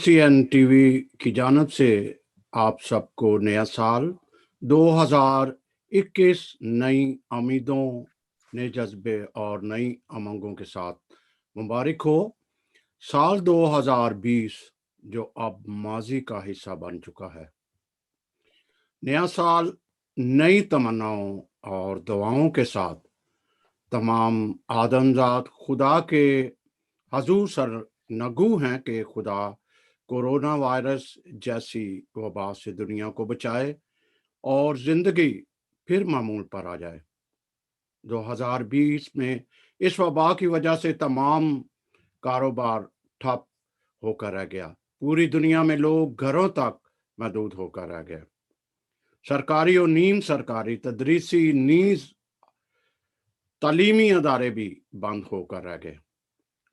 NCN TV की जानिब से आप सबको नया साल 2021 नई उम्मीदों, नए जज्बे और नई उमंगों के साथ मुबारक हो। साल 2020 जो अब माजी का हिस्सा बन चुका है। नया साल नई तमन्नाओं और दुआओं के साथ तमाम आदमजात खुदा के हजूर सर नगू हैं कि खुदा कोरोना वायरस जैसी वबा से दुनिया को बचाए और जिंदगी फिर मामूल पर आ जाए। 2020 में इस वबा की वजह से तमाम कारोबार ठप होकर रह गया। पूरी दुनिया में लोग घरों तक महदूद होकर रह गए। सरकारी और नीम सरकारी तदरीसी नीज तालीमी अदारे भी बंद होकर रह गए,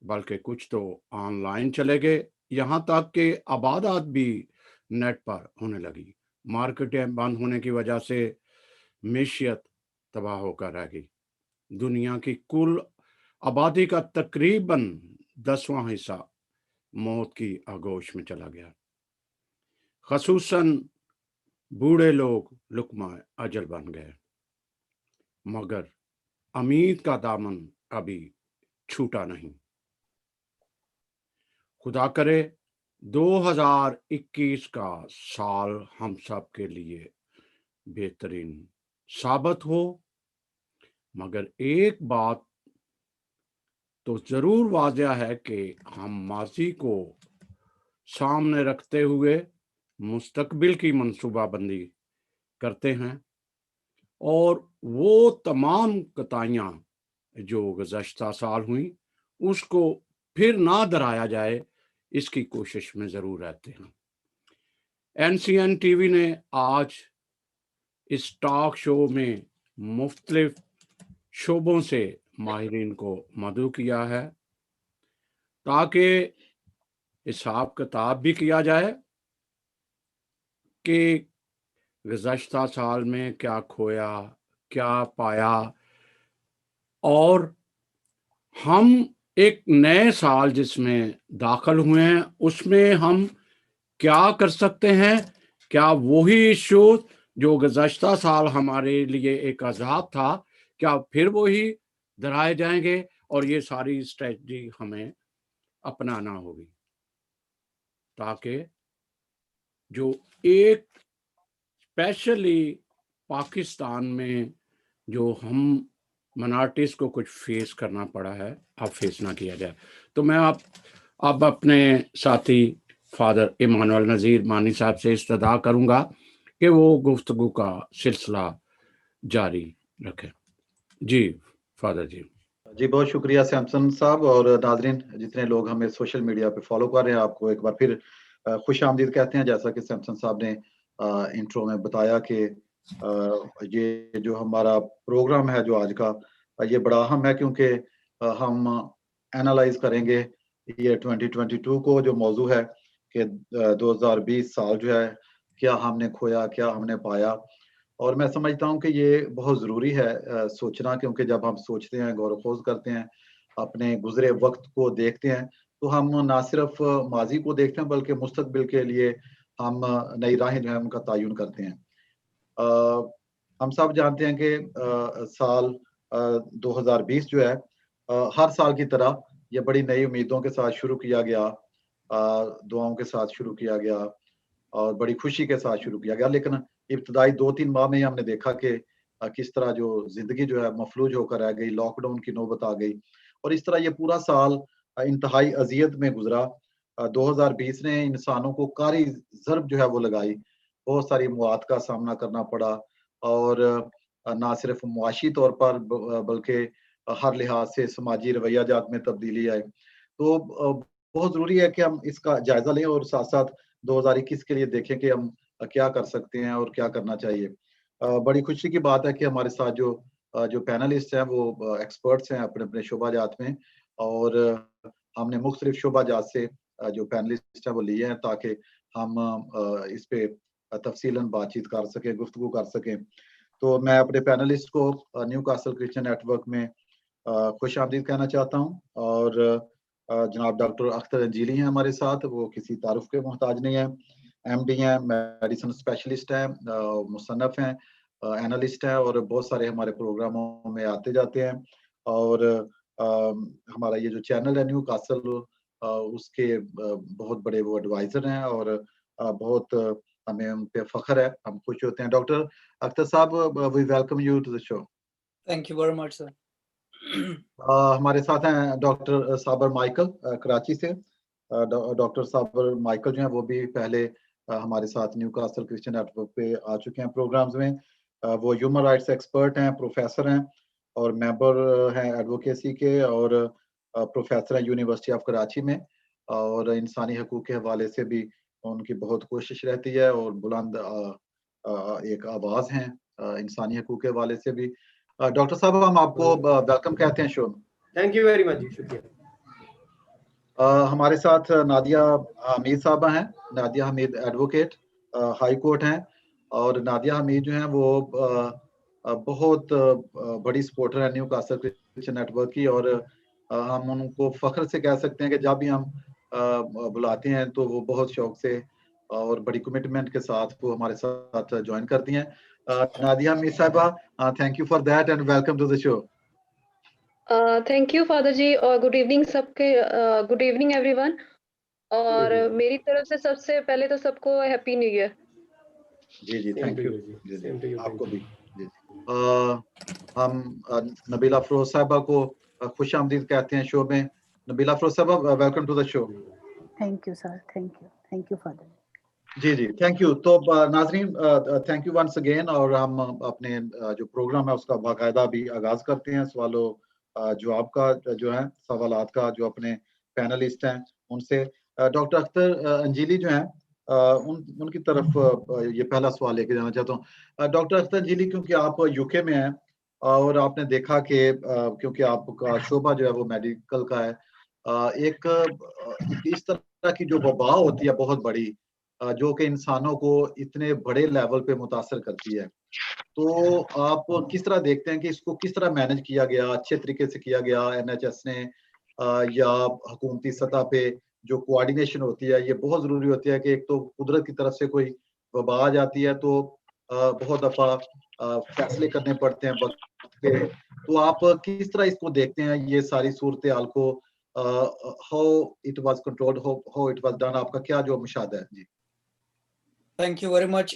बल्कि कुछ तो ऑनलाइन चले गए। यहाँ तक कि आबादात भी नेट पर होने लगी। मार्केटें बंद होने की वजह से मैशियत तबाह होकर रह गई। दुनिया की कुल आबादी का तकरीबन 10वां हिस्सा मौत की आगोश में चला गया। खसूसन बूढ़े लोग लुकमा अजल बन गए, मगर उम्मीद का दामन अभी छूटा नहीं। खुदा करे 2021 का साल हम सब के लिए बेहतरीन साबित हो, मगर एक बात तो जरूर वाज़ेह है कि हम माजी को सामने रखते हुए मुस्तकबिल की मंसूबाबंदी करते हैं और वो तमाम कताइयाँ जो गुज़श्ता साल हुई उसको फिर ना दोहराया जाए, इसकी कोशिश में ज़रूर रहते हैं। एनसीएन टीवी ने आज इस टॉक शो में मुख्तलिफ शोबों से माहिरीन को मदऊ किया है ताकि हिसाब किताब भी किया जाए कि गुज़श्ता साल में क्या खोया, क्या पाया, और हम एक नए साल जिसमें दाखिल हुए हैं उसमें हम क्या कर सकते हैं। क्या वही इशू जो गुज़श्ता साल हमारे लिए एक अज़ाब था, क्या फिर वही दोहराए जाएंगे, और ये सारी स्ट्रेटजी हमें अपनाना होगी ताकि जो एक स्पेशली पाकिस्तान में जो हम माइनॉरिटीज़ को कुछ फेस करना पड़ा है, अब फेस ना किया जाए। तो मैं अब अपने साथी फादर इमानुअल नज़ीर मानी साहब से इस्तदा करूँगा कि वो गुफ्तगू का सिलसिला जारी रखें। जी फादर जी। जी बहुत शुक्रिया सैमसन साहब, और नाजरीन जितने लोग हमें सोशल मीडिया पे फॉलो कर रहे हैं, आपको एक बार फिर खुश आमदीद कहते हैं। जैसा कि सैमसन साहब ने इंट्रो में बताया कि ये जो हमारा प्रोग्राम है जो आज का, ये बड़ा अहम है क्योंकि हम एनालाइज करेंगे ये 2022 को, जो मौजू है कि 2020 साल जो है क्या हमने खोया, क्या हमने पाया। और मैं समझता हूँ कि ये बहुत ज़रूरी है सोचना, क्योंकि जब हम सोचते हैं, गौर खोज करते हैं, अपने गुजरे वक्त को देखते हैं, तो हम ना सिर्फ माजी को देखते हैं बल्कि मुस्तकबिल के लिए हम नई राहें जो है उनका तयन करते हैं। हम सब जानते हैं कि साल 2020 जो है हर साल की तरह ये बड़ी नई उम्मीदों के साथ शुरू किया गया, दुआओं के साथ शुरू किया गया और बड़ी खुशी के साथ शुरू किया गया। लेकिन इब्तदाई 2-3 माह में ही हमने देखा कि किस तरह जो जिंदगी जो है मफलूज होकर रह गई, लॉकडाउन की नौबत आ गई और इस तरह ये पूरा साल इंतहाई अजियत में गुजरा। 2020 ने इंसानों को कारी ज़र्ब जो है वो लगाई, बहुत सारी मुआत का सामना करना पड़ा और ना सिर्फ मुआशी तौर पर बल्कि हर लिहाज से समाजी रवैयाजात में तब्दीली आई। तो बहुत ज़रूरी है कि हम इसका जायज़ा लें और साथ-साथ 2021 के लिए देखें कि हम क्या कर सकते हैं और क्या करना चाहिए। बड़ी खुशी की बात है कि हमारे साथ जो पैनलिस्ट हैं वो एक्सपर्ट्स हैं अपने-अपने शोबा-जात में, और हमने मुख्तलिफ शोबा-जात से जो पैनलिस्ट हैं वो लिए हैं ताकि हम इस पे तफसीलन बातचीत कर सकें, गुफ्तगू कर सकें। तो मैं अपने पैनलिस्ट को न्यू कासल क्रिश्चियन नेटवर्क में खुश आमदीद कहना चाहता हूँ, और जनाब डॉक्टर अख्तर अंजीली हैं हमारे साथ, वो किसी तारुफ के मोहताज नहीं है। एमडी हैं, मेडिसिन स्पेशलिस्ट हैं, मुसन्नफ हैं, एनालिस्ट हैं और बहुत सारे हमारे प्रोग्रामों में आते जाते हैं। और हमारा ये जो चैनल है न्यू कासल, उसके बहुत बड़े वो एडवाइजर हैं और बहुत हमें उन पे फख्र है, हम खुश होते हैं। डॉक्टर अख्तर साहब, we welcome you to the show. Thank you very much sir. हमारे साथ हैं डॉक्टर साबर माइकल कराची से। डॉक्टर साबर माइकल जो हैं वो भी पहले हमारे साथ न्यू कासल क्रिश्चियन नेटवर्क पे आ चुके हैं प्रोग्राम्स में। वो ह्यूमन राइट्स एक्सपर्ट हैं, प्रोफेसर हैं और मेंबर हैं एडवोकेसी के, और प्रोफेसर हैं यूनिवर्सिटी ऑफ कराची में। और इंसानी हकूक़ के हवाले से भी उनकी बहुत कोशिश रहती है और बुलंद एक आवाज़ हैं इंसानी हकूक़ के हवाले से भी। डॉक्टर साहब, हम आपको वेलकम कहते हैं शो में। थैंक यू वेरी मच जी, शुक्रिया। हमारे साथ नादिया हमीद साहबा हैं। Nadia Hamid advocate high court हैं, और नादिया हमीद जो हैं वो बहुत बड़ी सपोर्टर है न्यू कासल क्रिश्चियन नेटवर्क की, और हम उनको फख्र से कह सकते हैं कि जब भी हम बुलाते हैं तो वो बहुत शौक से और बड़ी कमिटमेंट के साथ वो हमारे साथ ज्वाइन करती हैं। नादिया हमीद साहबा, thank you for that and welcome to the show. Thank you father ji, और गुड इवनिंग सबके, गुड इवनिंग एवरीवन। और मेरी तरफ से सबसे पहले तो सबको हैप्पी न्यू ईयर। जी जी, थैंक यू जी, आपको भी। जी हम नबीला अफरोज साहबा को खुश आमदीद कहते हैं शो में। नबीला अफरोज साहबा, welcome to the show. Thank you sir, thank you father. जी जी, थैंक यू। तो नाजरीन, थैंक यू वंस अगेन। और हम अपने जो प्रोग्राम है उसका बाकायदा भी आगाज करते हैं सवालों जवाब का, जो है सवालात का, जो अपने पैनलिस्ट हैं उनसे। डॉक्टर अख्तर अंजीली जो हैं, उनकी तरफ ये पहला सवाल लेके जाना चाहता हूँ। डॉक्टर अख्तर अंजीली, क्योंकि आप यूके में हैं और आपने देखा कि क्योंकि आपका शोबा जो है वो मेडिकल का है, एक इस तरह की जो वबा होती है बहुत बड़ी, जो कि इंसानों को इतने बड़े लेवल पे मुतासर करती है, तो आप किस तरह देखते हैं कि इसको किस तरह मैनेज किया गया, अच्छे तरीके से किया गया एनएचएस ने, या हुकूमती सतह पे जो कोऑर्डिनेशन होती है, ये बहुत ज़रूरी होती है कि एक तो कुदरत की तरफ से कोई वबा आ जाती है तो बहुत दफ़ा फैसले करने पड़ते हैं वक़्त पे। तो आप किस तरह इसको देखते हैं, ये सारी सूरत-ए-हाल को, how it was controlled, how it was done, आपका क्या जो मुशाहिदा है? जी। Thank you very much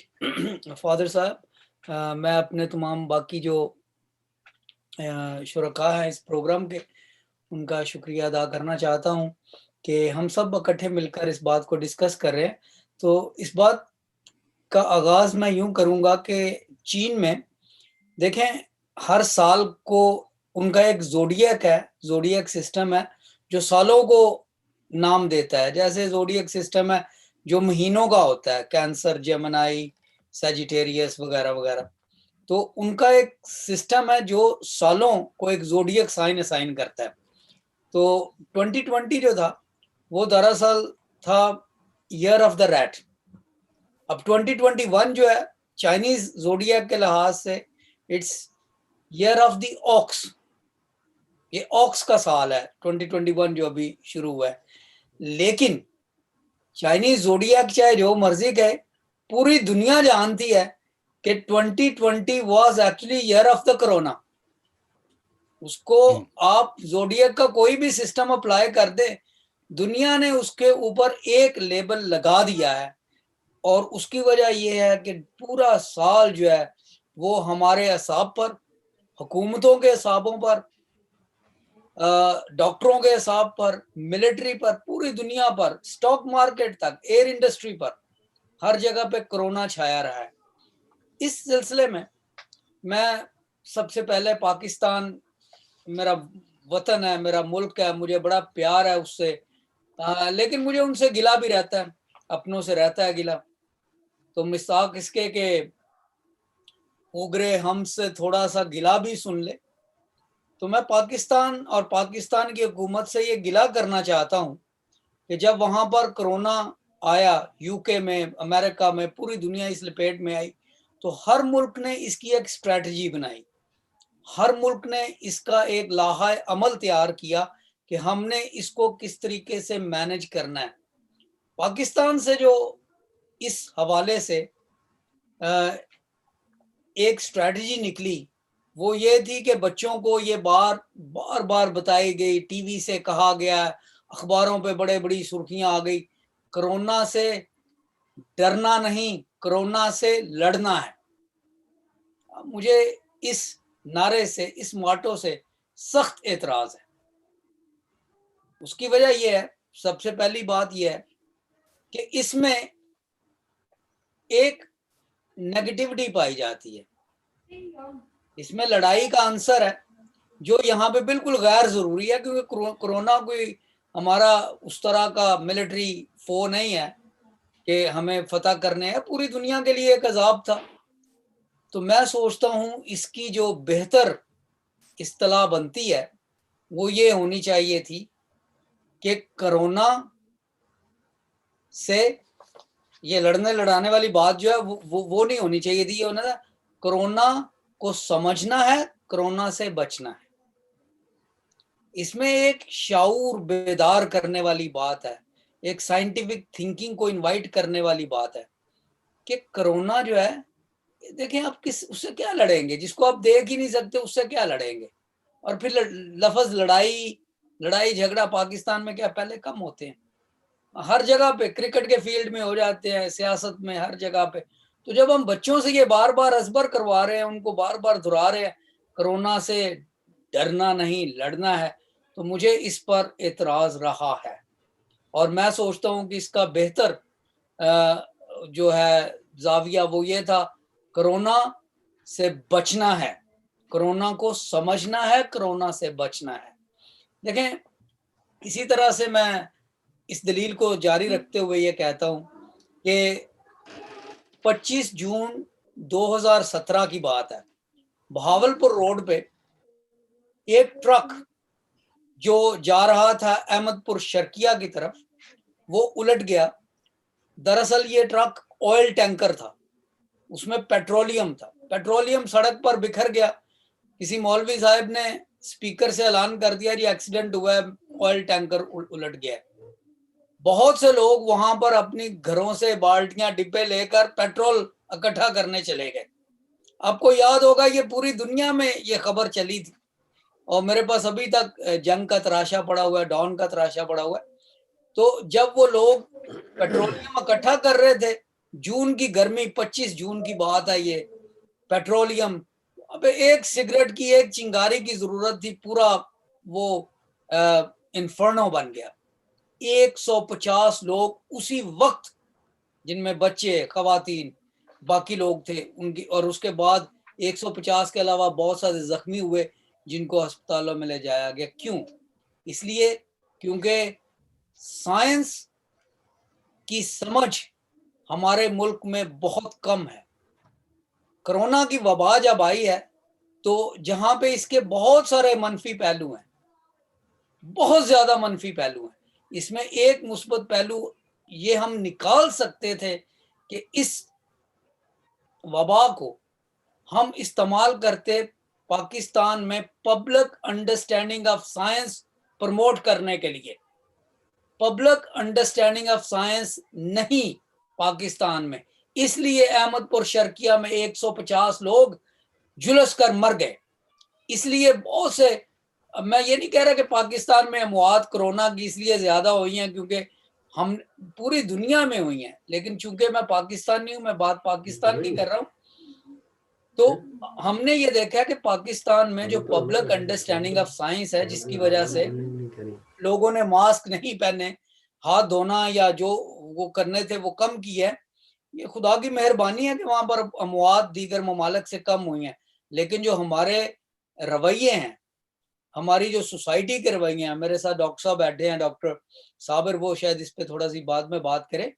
father साहब। मैं अपने तमाम बाकी जो शुरका हैं इस प्रोग्राम के, उनका शुक्रिया अदा करना चाहता हूं कि हम सब इकट्ठे मिलकर इस बात को डिस्कस कर रहे हैं। तो इस बात का आगाज़ मैं यूं करूंगा कि चीन में देखें, हर साल को उनका एक ज़ोडिएक सिस्टम है जो सालों को नाम देता है। जैसे ज़ोडिएक सिस्टम है जो महीनों का होता है, कैंसर, जेमिनी, सजिटेरियस वगैरह वगैरह। तो उनका एक सिस्टम है जो सालों को एक ज़ोडिएक साइन असाइन करता है। तो 2020 जो था वो दरअसल था ईयर ऑफ द रैट। अब 2021 जो है चाइनीज ज़ोडिएक के लिहाज से it's year of the ox. ये ऑक्स का साल है 2021 जो अभी शुरू हुआ है। लेकिन चाइनीज ज़ोडिएक चाहे जो मर्जी कहे, पूरी दुनिया जानती है कि 2020 was actually year of the corona. उसको आप ज़ोडिएक का कोई भी सिस्टम अप्लाई कर दे, दुनिया ने उसके ऊपर एक लेबल लगा दिया है। और उसकी वजह यह है कि पूरा साल जो है वो हमारे हिसाब पर, हुकूमतों के हिसाबों पर, डॉक्टरों के हिसाब पर, मिलिट्री पर, पूरी दुनिया पर, स्टॉक मार्केट तक, एयर इंडस्ट्री पर, हर जगह पे कोरोना छाया रहा है। इस सिलसिले में मैं सबसे पहले, पाकिस्तान मेरा वतन है, मेरा मुल्क है, मुझे बड़ा प्यार है उससे, लेकिन मुझे उनसे गिला भी रहता है, अपनों से रहता है गिला। तो मिसाक इसके के उगरे हमसे थोड़ा सा गिला भी सुन ले, तो मैं पाकिस्तान और पाकिस्तान की हुकूमत से ये गिला करना चाहता हूँ कि जब वहाँ पर कोरोना आया, यूके में, अमेरिका में, पूरी दुनिया इस लपेट में आई, तो हर मुल्क ने इसकी एक स्ट्रैटेजी बनाई, हर मुल्क ने इसका एक लाहा अमल तैयार किया कि हमने इसको किस तरीके से मैनेज करना है। पाकिस्तान से जो इस हवाले से एक स्ट्रैटेजी निकली वो ये थी कि बच्चों को ये बार बार बताई गई, टीवी से कहा गया, अखबारों पे बड़े बड़ी सुर्खियां आ गई, कोरोना से डरना नहीं, कोरोना से लड़ना है। मुझे इस नारे से, इस मोटो से सख्त एतराज है। उसकी वजह यह है, सबसे पहली बात यह है कि इसमें एक नेगेटिविटी पाई जाती है। इसमें लड़ाई का आंसर है जो यहाँ पे बिल्कुल गैर जरूरी है, क्योंकि कोरोना कोई हमारा उस तरह का मिलिट्री फो नहीं है कि हमें फतह करने है, पूरी दुनिया के लिए एक अजाब था। तो मैं सोचता हूँ इसकी जो बेहतर इस्तिलाह बनती है वो ये होनी चाहिए थी कि कोरोना से ये लड़ने लड़ाने वाली बात जो है वो नहीं होनी चाहिए थी। ये होना था कोरोना को समझना है, कोरोना से बचना है। इसमें एक शाऊर बेदार करने वाली बात है, एक साइंटिफिक थिंकिंग को इनवाइट करने वाली बात है कि कोरोना जो है, देखें आप उससे क्या लड़ेंगे, जिसको आप देख ही नहीं सकते उससे क्या लड़ेंगे। और फिर लफ्ज लड़ाई झगड़ा पाकिस्तान में क्या पहले कम होते हैं? हर जगह पे, क्रिकेट के फील्ड में हो जाते हैं, सियासत में, हर जगह पे। तो जब हम बच्चों से ये बार बार असबर करवा रहे हैं, उनको बार बार दोहरा रहे हैं कोरोना से डरना नहीं लड़ना है, तो मुझे इस पर एतराज रहा है। और मैं सोचता हूँ कि इसका बेहतर जो है जाविया वो ये था, कोरोना से बचना है, कोरोना को समझना है, कोरोना से बचना है। देखें, इसी तरह से मैं इस दलील को जारी रखते हुए ये कहता हूं कि 25 जून 2017 की बात है, बहावलपुर रोड पे एक ट्रक जो जा रहा था अहमदपुर शर्किया की तरफ, वो उलट गया। दरअसल ये ट्रक ऑयल टैंकर था, उसमें पेट्रोलियम था। पेट्रोलियम सड़क पर बिखर गया। किसी मौलवी साहब ने स्पीकर से ऐलान कर दिया ये एक्सीडेंट हुआ है, ऑयल टैंकर उलट गया। बहुत से लोग वहां पर अपनी घरों से बाल्टियां डिब्बे लेकर पेट्रोल इकट्ठा करने चले गए। आपको याद होगा ये पूरी दुनिया में ये खबर चली थी, और मेरे पास अभी तक जंग का तराशा पड़ा हुआ है, डॉन का तराशा पड़ा हुआ है। तो जब वो लोग पेट्रोलियम इकट्ठा कर रहे थे, जून की गर्मी, 25 जून की बात है ये, पेट्रोलियम, अबे एक सिगरेट की, एक चिंगारी की जरूरत थी, पूरा वो इन्फर्नो बन गया। 150 लोग उसी वक्त, जिनमें बच्चे, खवातीन, बाकी लोग थे उनकी, और उसके बाद 150 के अलावा बहुत सारे जख्मी हुए जिनको अस्पतालों में ले जाया गया। क्यों? इसलिए क्योंकि साइंस की समझ हमारे मुल्क में बहुत कम है। कोरोना की वबा जब आई है तो जहां पे इसके बहुत सारे मनफी पहलू हैं, बहुत ज्यादा मनफी पहलू हैं, इसमें एक मुस्बत पहलू ये हम निकाल सकते थे कि इस वबा को हम इस्तेमाल करते पाकिस्तान में public understanding of science promote करने के लिए। पब्लिक अंडरस्टैंडिंग ऑफ साइंस नहीं पाकिस्तान में, इसलिए अहमदपुर शर्किया में 150 लोग झुलस कर मर गए। इसलिए बहुत से, मैं ये नहीं कह रहा कि पाकिस्तान में अमवात कोरोना की इसलिए ज्यादा हुई हैं क्योंकि हम, पूरी दुनिया में हुई हैं, लेकिन चूंकि मैं पाकिस्तानी हूं, मैं बात पाकिस्तान की कर रहा हूं, तो हमने ये देखा कि पाकिस्तान में जो पब्लिक अंडरस्टैंडिंग ऑफ साइंस है, जिसकी वजह से लोगों ने मास्क नहीं पहने, हाथ धोना या जो वो करने थे वो कम किया है, ये खुदा की मेहरबानी है कि वहां पर अमवात दीगर ममालिक से कम हुई हैं। लेकिन जो हमारे रवैये हैं, हमारी जो सोसाइटी के रवैये हैं, मेरे साथ डॉक्टर साहब बैठे हैं, डॉक्टर साबिर, वो शायद इस पे थोड़ा सी बाद में बात करें,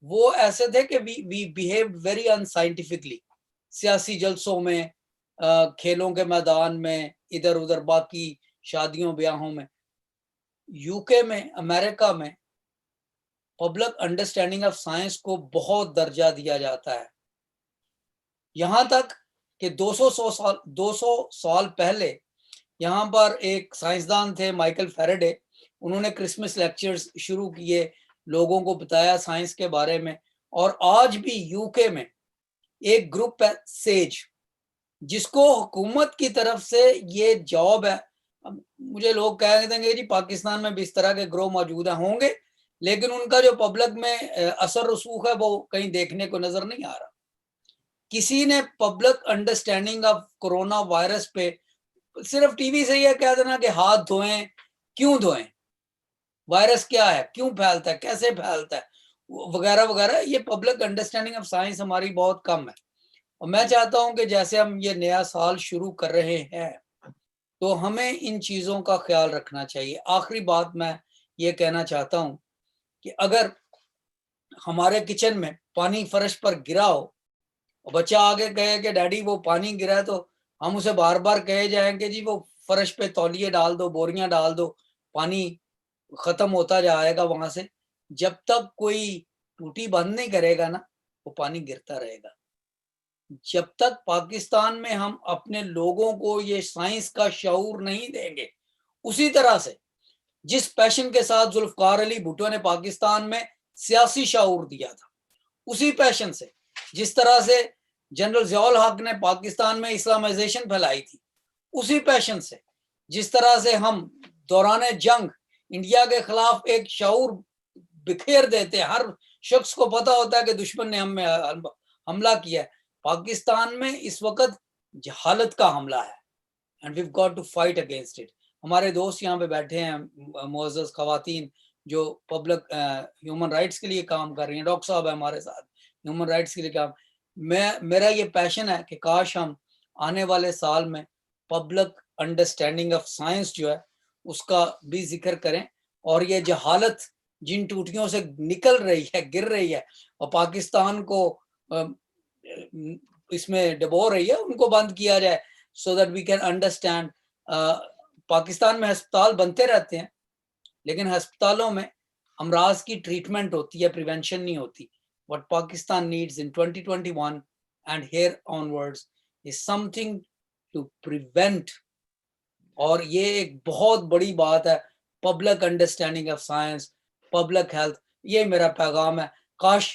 वो ऐसे थे कि वी बिहेव्ड वेरी अनसाइंटिफिकली। सियासी जलसों में, खेलों के मैदान में, इधर उधर, बाकी शादियों ब्याहों में, यूके में, अमेरिका में पब्लिक अंडरस्टैंडिंग ऑफ साइंस को बहुत दर्जा दिया जाता है। यहां तक कि 200 साल पहले यहाँ पर एक साइंसदान थे, माइकल फैराडे, उन्होंने क्रिसमस लेक्चर्स शुरू किए, लोगों को बताया साइंस के बारे में। और आज भी यूके में एक ग्रुप है सेज, जिसको हुकूमत की तरफ से ये जॉब है। अब मुझे लोग कह देंगे जी पाकिस्तान में भी इस तरह के ग्रोह मौजूद होंगे, लेकिन उनका जो पब्लिक में असर रसूख है वो कहीं देखने को नजर नहीं आ रहा। किसी ने public understanding of corona virus पे सिर्फ टीवी से ये कह देना कि हाथ धोएं, क्यों धोएं, वायरस क्या है, क्यों फैलता है, कैसे फैलता है, वगैरह वगैरह, ये पब्लिक अंडरस्टैंडिंग ऑफ साइंस हमारी बहुत कम है। और मैं चाहता हूं कि जैसे हम ये नया साल शुरू कर रहे हैं तो हमें इन चीजों का ख्याल रखना चाहिए। आखिरी बात मैं ये कहना चाहता हूं कि अगर हमारे किचन में पानी फर्श पर गिरा हो और बच्चा आगे कहे कि डैडी वो पानी गिरा है, तो हम उसे बार बार कहे जाएंगे जी वो फर्श पे तौलिए डाल दो, बोरियां डाल दो, पानी खत्म होता जाएगा वहां से। जब तक कोई टूटी बंद नहीं करेगा ना, वो पानी गिरता रहेगा। जब तक पाकिस्तान में हम अपने लोगों को ये साइंस का शऊर नहीं देंगे, उसी तरह से जिस पैशन के साथ जुल्फकार अली भुट्टो ने पाकिस्तान में सियासी शऊर दिया था, उसी पैशन से जिस तरह से जनरल ज़ियाउल हक ने पाकिस्तान में इस्लामाइजेशन फैलाई थी, उसी पैशन से जिस तरह से हम दौरान जंग इंडिया के खिलाफ एक शऊर बिखेर देते हैं, हर शख्स को पता होता है कि दुश्मन ने हमें हमला किया है। पाकिस्तान में इस वक्त जहालत का हमला है and we have got to fight against it. हमारे दोस्त यहाँ पे बैठे हैं, मुअज़्ज़ज़ ख़वातीन जो पब्लिक ह्यूमन राइट्स के लिए काम कर रही हैं, डॉक्टर साहब है हमारे साथ ह्यूमन राइट्स के लिए काम। मेरा ये पैशन है कि काश हम आने वाले साल में पब्लिक अंडरस्टैंडिंग ऑफ साइंस जो है उसका भी जिक्र करें, और ये जहालत जिन टूटियों से निकल रही है, गिर रही है और पाकिस्तान को इसमें डबो रही है, उनको बंद किया जाए so that we can understand. Pakistan में अस्पताल बनते रहते हैं, लेकिन अस्पतालों में अमराज की ट्रीटमेंट होती है, प्रिवेंशन नहीं होती। What Pakistan needs in 2021 and here onwards is something to prevent, और ये एक बहुत बड़ी बात है, public understanding of science, public health. ये मेरा पैगाम है। काश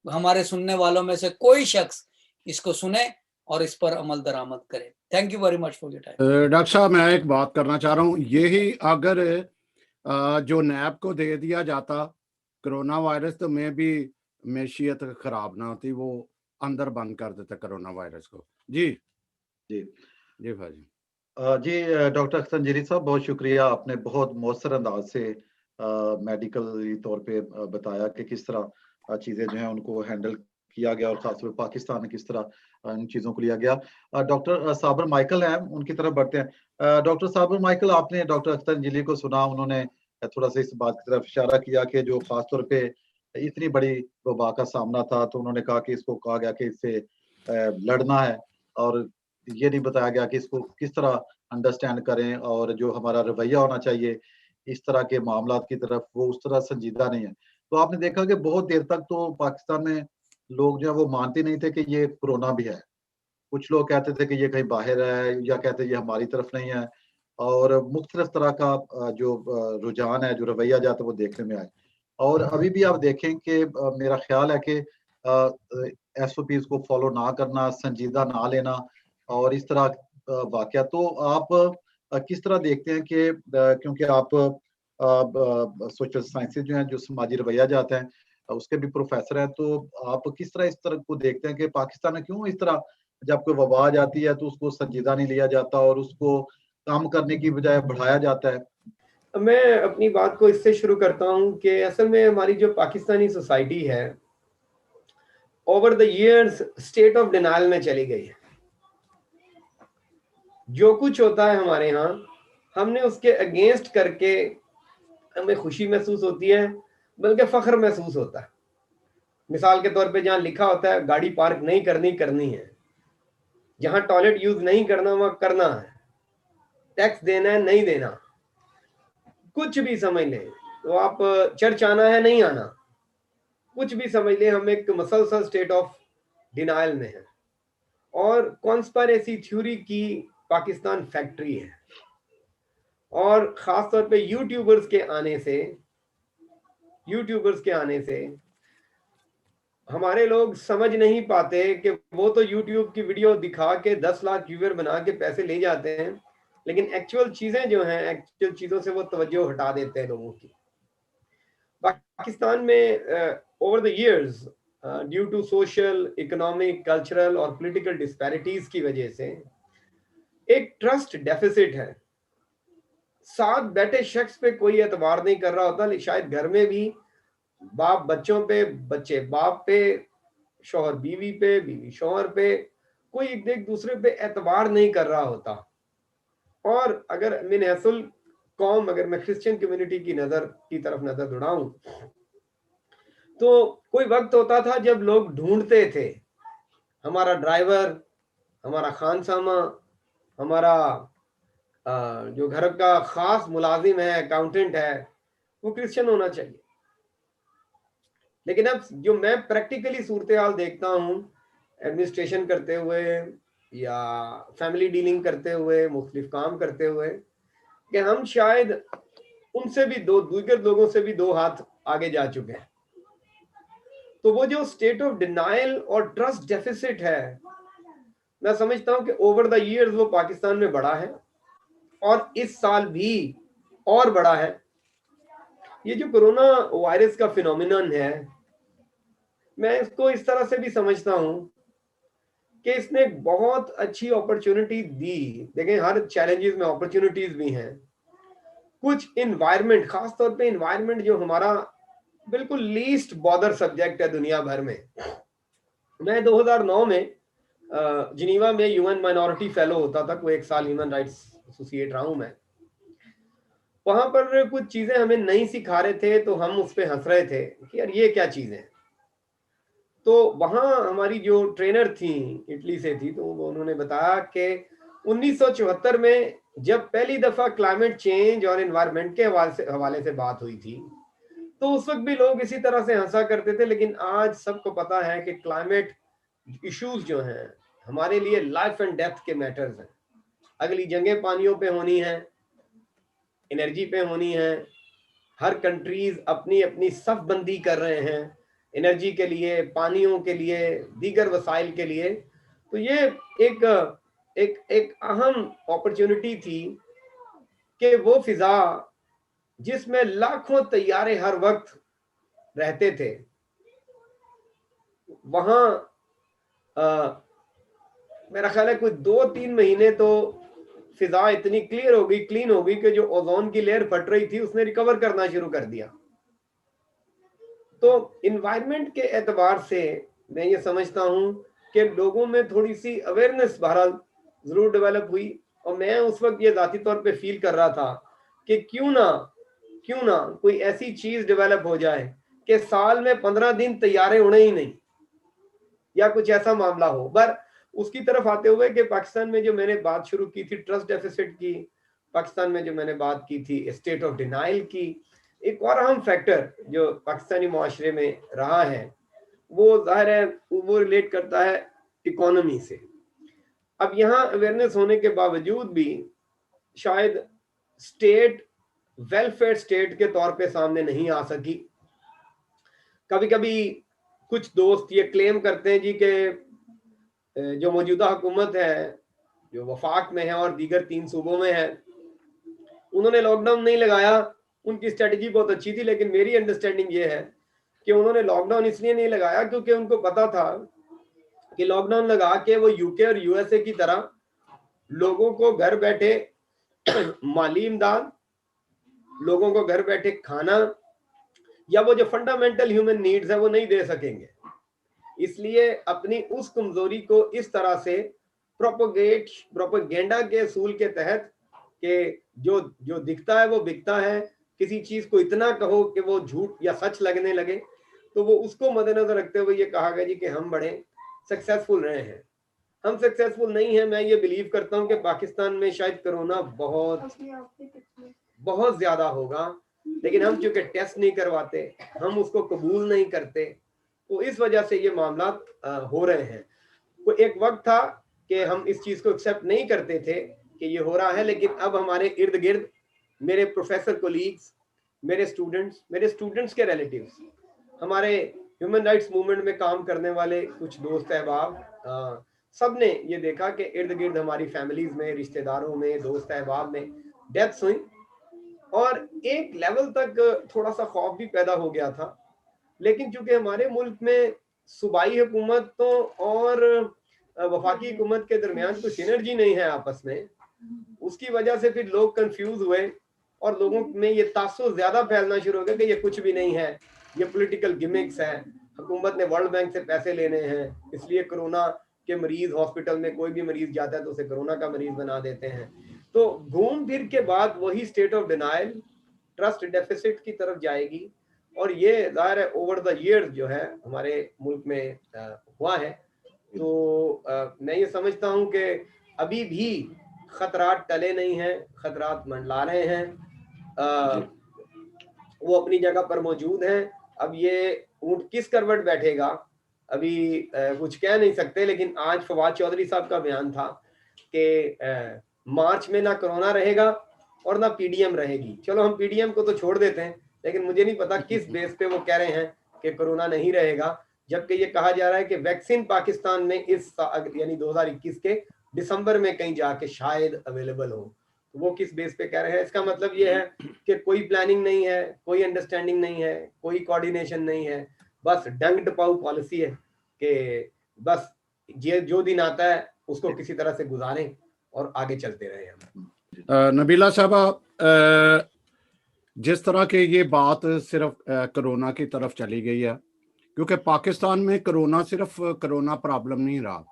हमारे सुनने वालों में से कोई शख्स इसको सुने और इस पर अमल दरामद करे। Thank you very much for your time. Doctor साहब, मैं एक बात करना चाह रहा हूँ, यही अगर जो नैब को दे दिया जाता कोरोना वायरस, तो मैं भी मैशियत खराब ना होती, वो अंदर बंद कर देते कोरोना वायरस को। जी जी जी भाजी। जी डॉक्टर संजीरी साहब, बहुत शुक्रिया। आपने बहुत मौसर अंदाज से मेडिकल तौर पे बताया कि किस तरह चीज़ें जो हैं उनको हैंडल किया गया और खासतौर पर पाकिस्तान में किस तरह इन चीज़ों को लिया गया। डॉक्टर साबर माइकल हैं, उनकी तरफ बढ़ते हैं। डॉक्टर साबर माइकल, आपने डॉक्टर अख्तर अंजली को सुना, उन्होंने थोड़ा सा इस बात की तरफ इशारा किया कि जो खासतौर पे इतनी बड़ी वबा का सामना था, तो उन्होंने कहा कि इसको कहा गया कि इससे लड़ना है, और ये नहीं बताया गया कि इसको किस तरह अंडरस्टैंड करें, और जो हमारा रवैया होना चाहिए इस तरह के मामलात की तरफ, वो उस तरह संजीदा नहीं है। तो आपने देखा कि बहुत देर तक तो पाकिस्तान में लोग जो है वो मानते नहीं थे कि ये कोरोना भी है। कुछ लोग कहते थे कि ये कहीं बाहर है, या कहते ये हमारी तरफ नहीं है, और मुख्तलिफ तरह का जो रुझान है, जो रवैया जाता है, वो देखने में आए। और अभी भी आप देखें कि मेरा ख्याल है कि SOPs को फॉलो ना करना, संजीदा ना लेना और इस तरह वाकया, तो आप किस तरह देखते हैं कि क्योंकि आप सोशल साइंसेज जो हैं, जो समाजी रवैया जाते हैं, उसके भी प्रोफेसर हैं, तो आप किस तरह इस तरह को देखते हैं कि पाकिस्तान में क्यों इस तरह जब कोई वबा आ जाती है तो उसको संजीदा नहीं लिया जाता और उसको कम करने की बजाय बढ़ाया जाता है? मैं अपनी बात को इससे शुरू करता हूं कि असल में हमारी जो पाकिस्तानी सोसाइटी है, over the years state of denial में चली गई है। जो कुछ होता है हमारे यहाँ, हमने उसके अगेंस्ट करके हमें खुशी महसूस होती है, बल्कि फख्र महसूस होता है। मिसाल के तौर पे जहाँ लिखा होता है गाड़ी पार्क नहीं करनी, करनी है। जहाँ टॉयलेट यूज नहीं करना, वहाँ करना है। टैक्स देना है, नहीं देना, कुछ भी समझ लें। तो आप चर्च आना है, नहीं आना, कुछ भी समझ लें, हम एक मसलसल स्टेट ऑफ डिनायल में है। और कॉन्स्पिरेसी थ्योरी की पाकिस्तान फैक्ट्री है। और ख़ास तौर पे यूट्यूबर्स के आने से हमारे लोग समझ नहीं पाते कि वो तो यूट्यूब की वीडियो दिखा के 10 लाख व्यूअर बना के पैसे ले जाते हैं, लेकिन एक्चुअल चीज़ें जो हैं, एक्चुअल चीज़ों से वो तवज्जो हटा देते हैं लोगों की। पाकिस्तान में over the years due to social, economic, cultural और पॉलिटिकल डिस्पैरिटीज की वजह से एक ट्रस्ट डेफिसिट है। साथ बैठे शख्स पे कोई एतबार नहीं कर रहा होता, लेकिन शायद घर में भी बाप बच्चों पे, बच्चे बाप पे, शौहर बीवी पे, बीवी शौहर पे, कोई एक दूसरे पे एतबार नहीं कर रहा होता। और अगर मिनहसुल कौम, अगर मैं क्रिश्चियन कम्युनिटी की तरफ नजर दौड़ाऊं, तो कोई वक्त होता था जब लोग ढूंढते थे हमारा ड्राइवर, हमारा खानसामा, हमारा जो घर का खास मुलाजिम है, अकाउंटेंट है, वो क्रिश्चियन होना चाहिए। लेकिन अब जो मैं प्रैक्टिकली सूरत हाल देखता हूँ एडमिनिस्ट्रेशन करते हुए या फैमिली डीलिंग करते हुए, मुख्तलिफ काम करते हुए, कि हम शायद उनसे भी दीगर लोगों से भी 2 हाथ आगे जा चुके हैं। तो वो जो स्टेट ऑफ डिनाइल और ट्रस्ट डेफिसिट है, मैं समझता हूं कि ओवर द इयर्स वो पाकिस्तान में बढ़ा है और इस साल भी और बढ़ा है। ये जो कोरोना वायरस का फिनोमिनन है, मैं इसको इस तरह से भी समझता हूं कि इसने एक बहुत अच्छी अपॉर्चुनिटी दी। देखें, हर चैलेंजेस में अपॉर्चुनिटीज भी हैं। कुछ इन्वायरमेंट, खास तौर पे इन्वायरमेंट जो हमारा बिल्कुल लीस्ट बॉदर सब्जेक्ट है दुनिया भर में। मैं 2009 में जिनीवा में यूएन माइनॉरिटी फेलो होता था, कोई 1 साल ह्यूमन राइट्स एसोसिएट रहा हूं मैं। वहां पर कुछ चीजें हमें नहीं सिखा रहे थे, तो हम उस पर हंस रहे थे कि यार ये क्या चीज है। तो वहां हमारी जो ट्रेनर थी, इटली से थी, तो उन्होंने बताया कि 1974 में जब पहली दफा क्लाइमेट चेंज और एनवायरनमेंट के हवाले से बात हुई थी, तो उस वक्त भी लोग इसी तरह से हंसा करते थे। लेकिन आज सबको पता है कि क्लाइमेट इश्यूज जो हैं हमारे लिए लाइफ एंड डेथ के मैटर्स हैं। अगली जंगें पानियों पे होनी है, एनर्जी पे होनी है। हर कंट्रीज अपनी अपनी सफ बंदी कर रहे हैं एनर्जी के लिए, पानियों के लिए, दीगर वसाइल के लिए। तो ये एक अहम अपॉर्चुनिटी थी कि वो फिजा जिसमें लाखों तैयारे हर वक्त रहते थे, वहां मेरा ख्याल है कोई 2-3 महीने तो फिजा इतनी क्लियर हो गई, क्लीन हो गई कि जो ओजोन की लेयर फट रही थी उसने रिकवर करना शुरू कर दिया। तो इन्वायरमेंट के एतबार से मैं ये समझता हूं कि लोगों में थोड़ी सी अवेयरनेस बहरहाल जरूर डेवलप हुई। और मैं उस वक्त ये जाती तौर पे फील कर रहा था कि क्यों ना कोई ऐसी चीज डेवलप हो जाए कि साल में 15 दिन तैयारे उड़े ही नहीं, या कुछ ऐसा मामला हो। पर उसकी तरफ आते हुए कि पाकिस्तान में जो मैंने बात शुरू की थी ट्रस्ट डेफिसिट की, पाकिस्तान में जो मैंने बात की थी स्टेट ऑफ डिनाइल की, एक और अहम फैक्टर जो पाकिस्तानी मुआशरे में रहा है वो जाहिर है वो रिलेट करता है इकोनॉमी से। अब यहाँ अवेयरनेस होने के बावजूद भी शायद स्टेट वेलफेयर स्टेट के तौर पे सामने नहीं आ सकी। कभी कभी कुछ दोस्त ये क्लेम करते हैं जी कि जो मौजूदा हुकूमत है जो वफाक में है और दीगर 3 सूबों में है, उन्होंने लॉकडाउन नहीं लगाया। उनकी स्ट्रेटजी बहुत अच्छी थी, लेकिन मेरी अंडरस्टैंडिंग ये है कि उन्होंने लॉकडाउन इसलिए नहीं लगाया क्योंकि उनको पता था कि लॉकडाउन लगा के वो यूके और यूएसए की तरह लोगों को घर बैठे माली इमदाद, लोगों को घर बैठे खाना, या वो जो फंडामेंटल ह्यूमन नीड्स है वो नहीं दे सकेंगे। इसलिए अपनी उस कमजोरी को इस तरह से प्रोपेगेंडा के असूल के तहत कि जो दिखता है वो बिकता है, किसी चीज को इतना कहो कि वो झूठ या सच लगने लगे, तो वो उसको मद्देनजर रखते हुए ये कहा गया जी कि हम बड़े सक्सेसफुल रहे हैं। हम सक्सेसफुल नहीं है। मैं ये बिलीव करता हूँ कि पाकिस्तान में शायद कोरोना बहुत ज्यादा होगा, लेकिन हम चूंकि टेस्ट नहीं करवाते, हम उसको कबूल नहीं करते, तो इस वजह से ये मामला हो रहे हैं। कोई एक वक्त था कि हम इस चीज को एक्सेप्ट नहीं करते थे कि ये हो रहा है, लेकिन अब हमारे इर्द गिर्द मेरे प्रोफेसर कोलीग्स, मेरे स्टूडेंट्स के रिलेटिव्स, हमारे ह्यूमन राइट्स मूवमेंट में काम करने वाले कुछ दोस्त अहबाब, सब ने ये देखा कि इर्द गिर्द हमारी फैमिलीज में, रिश्तेदारों में, दोस्त अहबाब में डेथ्स हुई, और एक लेवल तक थोड़ा सा खौफ भी पैदा हो गया था। लेकिन चूंकि हमारे मुल्क में सूबाई हुकूमतों और वफाकी हुकूमत के दरमियान कोई सिनर्जी नहीं है आपस में, उसकी वजह से फिर लोग कंफ्यूज हुए और लोगों में ये तासुर ज्यादा फैलना शुरू हो गया कि ये कुछ भी नहीं है, ये पॉलिटिकल गिमिक्स है, हुकूमत ने वर्ल्ड बैंक से पैसे लेने हैं, इसलिए कोरोना के मरीज हॉस्पिटल में कोई भी मरीज जाता है तो उसे कोरोना का मरीज बना देते हैं। तो घूम फिर के बाद वही state of denial, trust deficit की तरफ जाएगी, और ये जाहिर है ओवर द ईयर्स जो है हमारे मुल्क में हुआ है। तो मैं ये समझता हूँ कि अभी भी खतरात टले नहीं हैं, खतरात मंडला रहे हैं, वो अपनी जगह पर मौजूद हैं। अब ये ऊंट किस करवट बैठेगा अभी कुछ कह नहीं सकते, लेकिन आज फवाद चौधरी साहब का बयान था कि मार्च में ना कोरोना रहेगा और ना पीडीएम रहेगी। चलो हम पीडीएम को तो छोड़ देते हैं, लेकिन मुझे नहीं पता किस बेस पे वो कह रहे हैं कि कोरोना नहीं रहेगा, जबकि ये कहा जा रहा है कि वैक्सीन पाकिस्तान में इस यानी 2021 के दिसंबर में कहीं जाके शायद अवेलेबल हो। तो वो किस बेस पे कह रहे हैं? इसका मतलब ये है कि कोई प्लानिंग नहीं है, कोई अंडरस्टैंडिंग नहीं है, कोई कोऑर्डिनेशन नहीं है, बस डंग टपाऊ पॉलिसी है कि बस ये जो दिन आता है उसको किसी तरह से गुजारें और आगे चलते रहे हम। नबीला साहब, जिस तरह के ये बात सिर्फ कोरोना की तरफ चली गई है, क्योंकि पाकिस्तान में कोरोना सिर्फ कोरोना प्रॉब्लम नहीं रहा,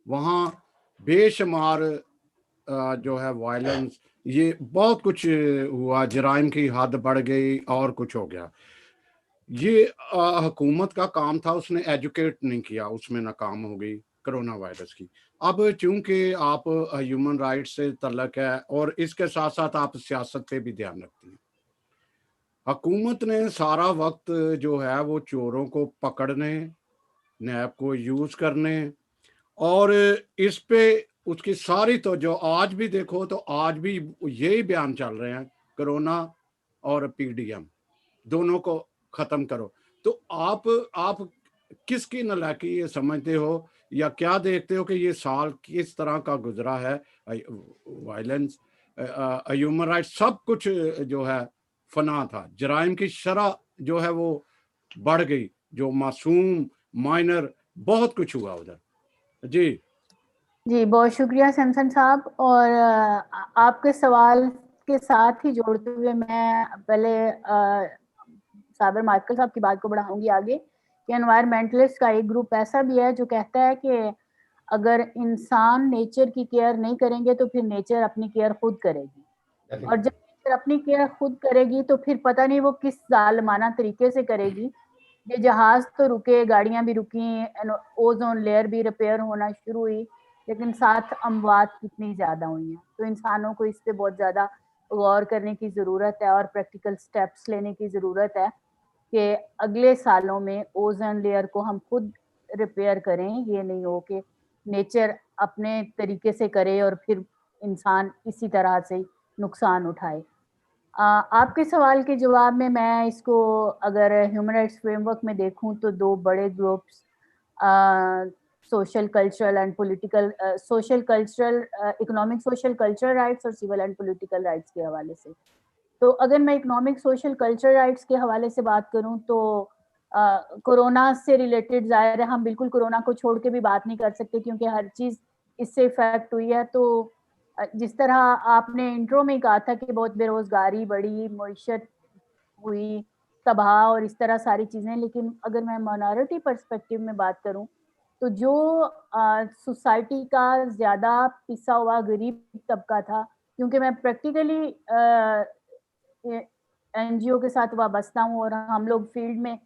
वहाँ बेशुमार जो है वायलेंस, ये बहुत कुछ हुआ, जराइम की हद बढ़ गई और कुछ हो गया। ये हुकूमत का काम था, उसने एजुकेट नहीं किया, उसमें नाकाम हो गई कोरोना वायरस की। अब चूंकि आप ह्यूमन राइट्स से तल्लक है और इसके साथ साथ आप सियासत पे भी ध्यान रखती हैं, हुकूमत ने सारा वक्त जो है वो चोरों को पकड़ने, नैब को यूज करने, और इस पे उसकी सारी, तो जो आज भी देखो तो आज भी यही बयान चल रहे हैं, कोरोना और पीडीएम दोनों को खत्म करो। तो आप किसकी नालायकी ये समझते हो, या क्या देखते हो कि ये साल किस तरह का गुजरा है? वायलेंस, ह्यूमन राइट्स, सब कुछ जो है फना था, जराइम की शरह जो है वो बढ़ गई, जो मासूम माइनर बहुत कुछ हुआ उधर। जी बहुत शुक्रिया सैमसन साहब। और आपके सवाल के साथ ही जोड़ते हुए मैं पहले साबिर माइकल साहब की बात को बढ़ाऊंगी आगे कि एनवायरमेंटलिस्ट का एक ग्रुप ऐसा भी है जो कहता है कि अगर इंसान नेचर की केयर नहीं करेंगे तो फिर नेचर अपनी केयर खुद करेगी, और जब नेचर अपनी केयर खुद करेगी तो फिर पता नहीं वो किस जालिमाना तरीके से करेगी। ये जहाज तो रुके, गाड़ियां भी रुकी, ओजोन लेयर भी रिपेयर होना शुरू हुई, लेकिन साथ अमवात कितनी ज्यादा हुई हैं। तो इंसानों को इस पे बहुत ज्यादा गौर करने की जरूरत है और प्रैक्टिकल स्टेप्स लेने की जरूरत है कि अगले सालों में ओजोन लेयर को हम खुद रिपेयर करें। ये नहीं हो कि नेचर अपने तरीके से करे और फिर इंसान इसी तरह से नुकसान उठाए। आपके सवाल के जवाब में मैं इसको अगर ह्यूमन राइट्स फ्रेमवर्क में देखूं तो दो बड़े groups, social cultural and political, social cultural, economic social cultural rights और सिविल एंड पॉलिटिकल राइट्स के हवाले से। तो अगर मैं इकोनॉमिक सोशल कल्चरल राइट्स के हवाले से बात करूं तो कोरोना से रिलेटेड जाहिर है हम बिल्कुल कोरोना को छोड़ के भी बात नहीं कर सकते, क्योंकि हर चीज इससे इफेक्ट हुई है। तो जिस तरह आपने इंट्रो में कहा था कि बहुत बेरोजगारी बढ़ी, मईशत हुई तबाह और इस तरह सारी चीजें, लेकिन अगर मैं माइनॉरिटी पर्सपेक्टिव में बात करूं तो जो सोसाइटी का ज्यादा पिसा हुआ गरीब तबका था, क्योंकि मैं प्रैक्टिकली एनजीओ के साथ वाबस्ता हूँ और हम लोग फील्ड में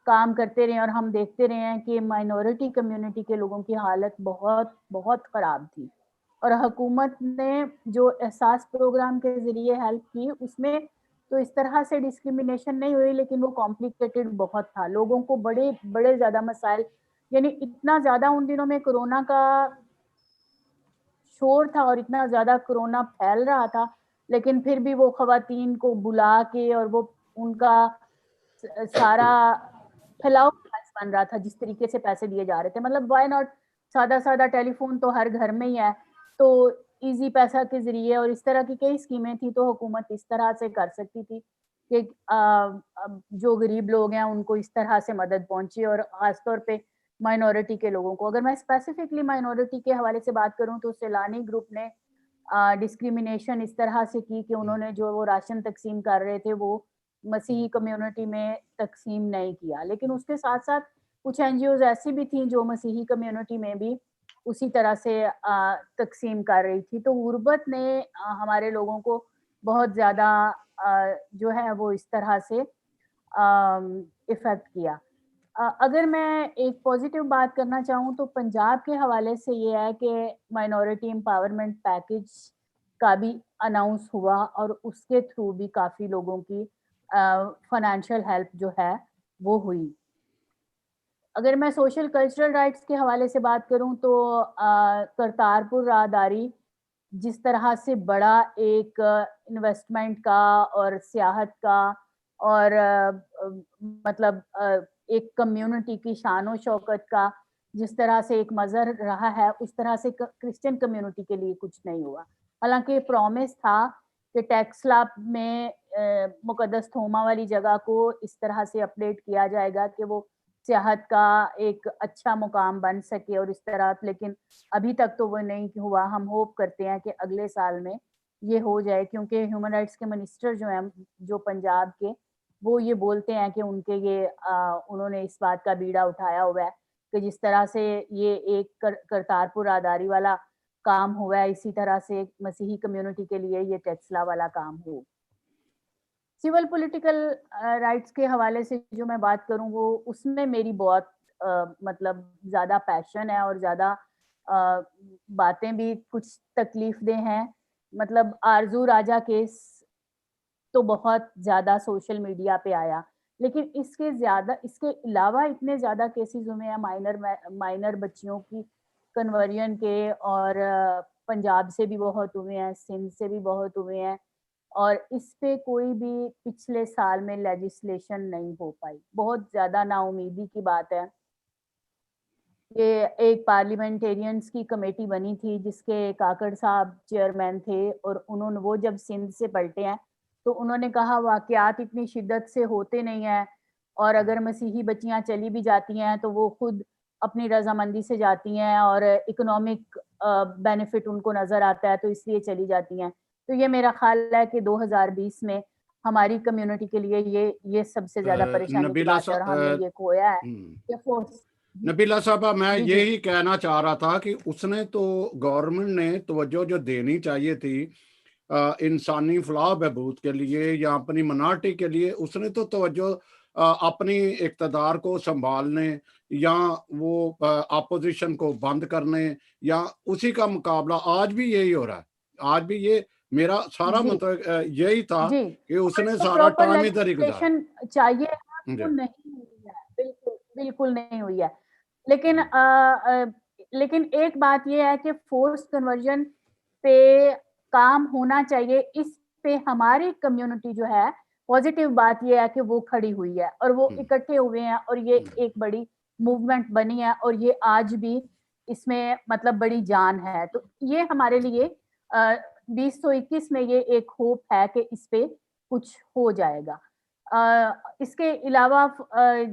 काम करते रहे और हम देखते रहे हैं कि माइनॉरिटी कम्युनिटी के लोगों की हालत बहुत बहुत खराब थी। और हुकूमत ने जो एहसास प्रोग्राम के जरिए हेल्प की उसमें तो इस तरह से डिस्क्रिमिनेशन नहीं हुई, लेकिन वो कॉम्प्लिकेटेड बहुत था, लोगों को बड़े बड़े ज्यादा मसाइल, यानी इतना ज्यादा उन दिनों में कोरोना का शोर था और इतना ज्यादा कोरोना फैल रहा था लेकिन फिर भी वो खवातीन को बुला के और वो उनका सारा फैलाव बन रहा था, जिस तरीके से पैसे दिए जा रहे थे। मतलब व्हाई नॉट, सादा सादा टेलीफोन तो हर घर में ही है, तो इजी पैसा के जरिए और इस तरह की कई स्कीमें थी, तो हुकूमत इस तरह से कर सकती थी कि जो गरीब लोग हैं उनको इस तरह से मदद पहुंचे, और खासतौर पे माइनॉरिटी के लोगों को। अगर मैं स्पेसिफिकली माइनॉरिटी के हवाले से बात करूं तो सैलानी ग्रुप ने डिस्क्रिमिनेशन इस तरह से की कि उन्होंने जो वो राशन तकसीम कर रहे थे वो मसीही कम्युनिटी में तकसीम नहीं किया, लेकिन उसके साथ साथ कुछ एनजीओज ऐसी भी थी जो मसीही कम्युनिटी में भी उसी तरह से तकसीम कर रही थी। तो गुर्बत ने हमारे लोगों को बहुत ज़्यादा जो है वो इस तरह से इफ़ेक्ट किया। अगर मैं एक पॉजिटिव बात करना चाहूँ तो पंजाब के हवाले से ये है कि माइनॉरिटी एम्पावरमेंट पैकेज का भी अनाउंस हुआ और उसके थ्रू भी काफ़ी लोगों की फाइनेंशियल हेल्प जो है वो हुई। अगर मैं सोशल कल्चरल राइट्स के हवाले से बात करूं तो करतारपुर राहदारी जिस तरह से बड़ा एक इन्वेस्टमेंट का और सियाहत का और मतलब एक कम्युनिटी की शान शौकत का जिस तरह से एक मज़र रहा है, उस तरह से क्रिश्चियन कम्युनिटी के लिए कुछ नहीं हुआ। हालांकि प्रॉमिस था कि टेक्सला में मुकद्दस थोमा वाली जगह को इस तरह से अपडेट किया जाएगा कि वो सियाहत का एक अच्छा मुकाम बन सके और इस तरह, लेकिन अभी तक तो वो नहीं हुआ। हम होप करते हैं कि अगले साल में ये हो जाए, क्योंकि ह्यूमन राइट्स के मिनिस्टर जो हैं जो पंजाब के, वो ये बोलते हैं कि उनके ये उन्होंने इस बात का बीड़ा उठाया हुआ है कि जिस तरह से ये एक करतारपुर राहदारी वाला काम हुआ है, इसी तरह से मसीही कम्युनिटी के लिए ये टेक्सला वाला काम हो। सिविल पॉलिटिकल राइट्स के हवाले से जो मैं बात करूं वो उसमें मेरी बहुत मतलब ज़्यादा पैशन है और ज़्यादा बातें भी कुछ तकलीफ दे हैं। मतलब आरजू राजा केस तो बहुत ज़्यादा सोशल मीडिया पे आया, लेकिन इसके अलावा इतने ज़्यादा केसेस हुए हैं माइनर बच्चियों की कन्वर्जन के, और पंजाब से भी बहुत हुए हैं, सिंध से भी बहुत हुए हैं, और इस पे कोई भी पिछले साल में लेजिस्लेशन नहीं हो पाई। बहुत ज़्यादा नाउमीदी की बात है। ये एक पार्लियामेंटेरियंस की कमेटी बनी थी जिसके काकड़ साहब चेयरमैन थे, और उन्होंने वो जब सिंध से पलटे हैं तो उन्होंने कहा वाकयात इतनी शिद्दत से होते नहीं हैं, और अगर मसीही बच्चियां चली भी जाती हैं तो वो खुद अपनी रजामंदी से जाती हैं और इकोनॉमिक बेनिफिट उनको नजर आता है तो इसलिए चली जाती हैं। तो ये मेरा ख्याल है कि 2020 में हमारी कम्युनिटी के लिए ये सबसे ज्यादा परेशानी की बात है, और हमने ये खोया है। नबीला साहबा, मैं यही कहना चाह रहा था कि उसने तो गवर्नमेंट ने तवज्जो जो देनी चाहिए थी इंसानी फलाह बहबूद के लिए या अपनी मिनारिटी के लिए, उसने तो तवज्जो अपनी इक़्तिदार को संभालने या वो अपोजिशन को बंद करने या उसी का मुकाबला आज भी यही हो रहा है। आज भी ये मेरा सारा मतलब यही था कि उसने सारा टाइम इधर ही गुजारा। चाहिए तो नहीं हुई है, बिल्कुल नहीं हुई है। लेकिन एक बात ये है कि फोर्स कन्वर्जन पे काम होना चाहिए। इस पे हमारी कम्युनिटी जो है, पॉजिटिव बात ये है कि वो खड़ी हुई है और वो इकट्ठे हुए हैं और ये एक बड़ी मूवमेंट बनी है, और ये आज भी इसमें मतलब बड़ी जान है। तो ये हमारे लिए 2021 में ये एक होप है कि इस पे कुछ हो जाएगा। इसके अलावा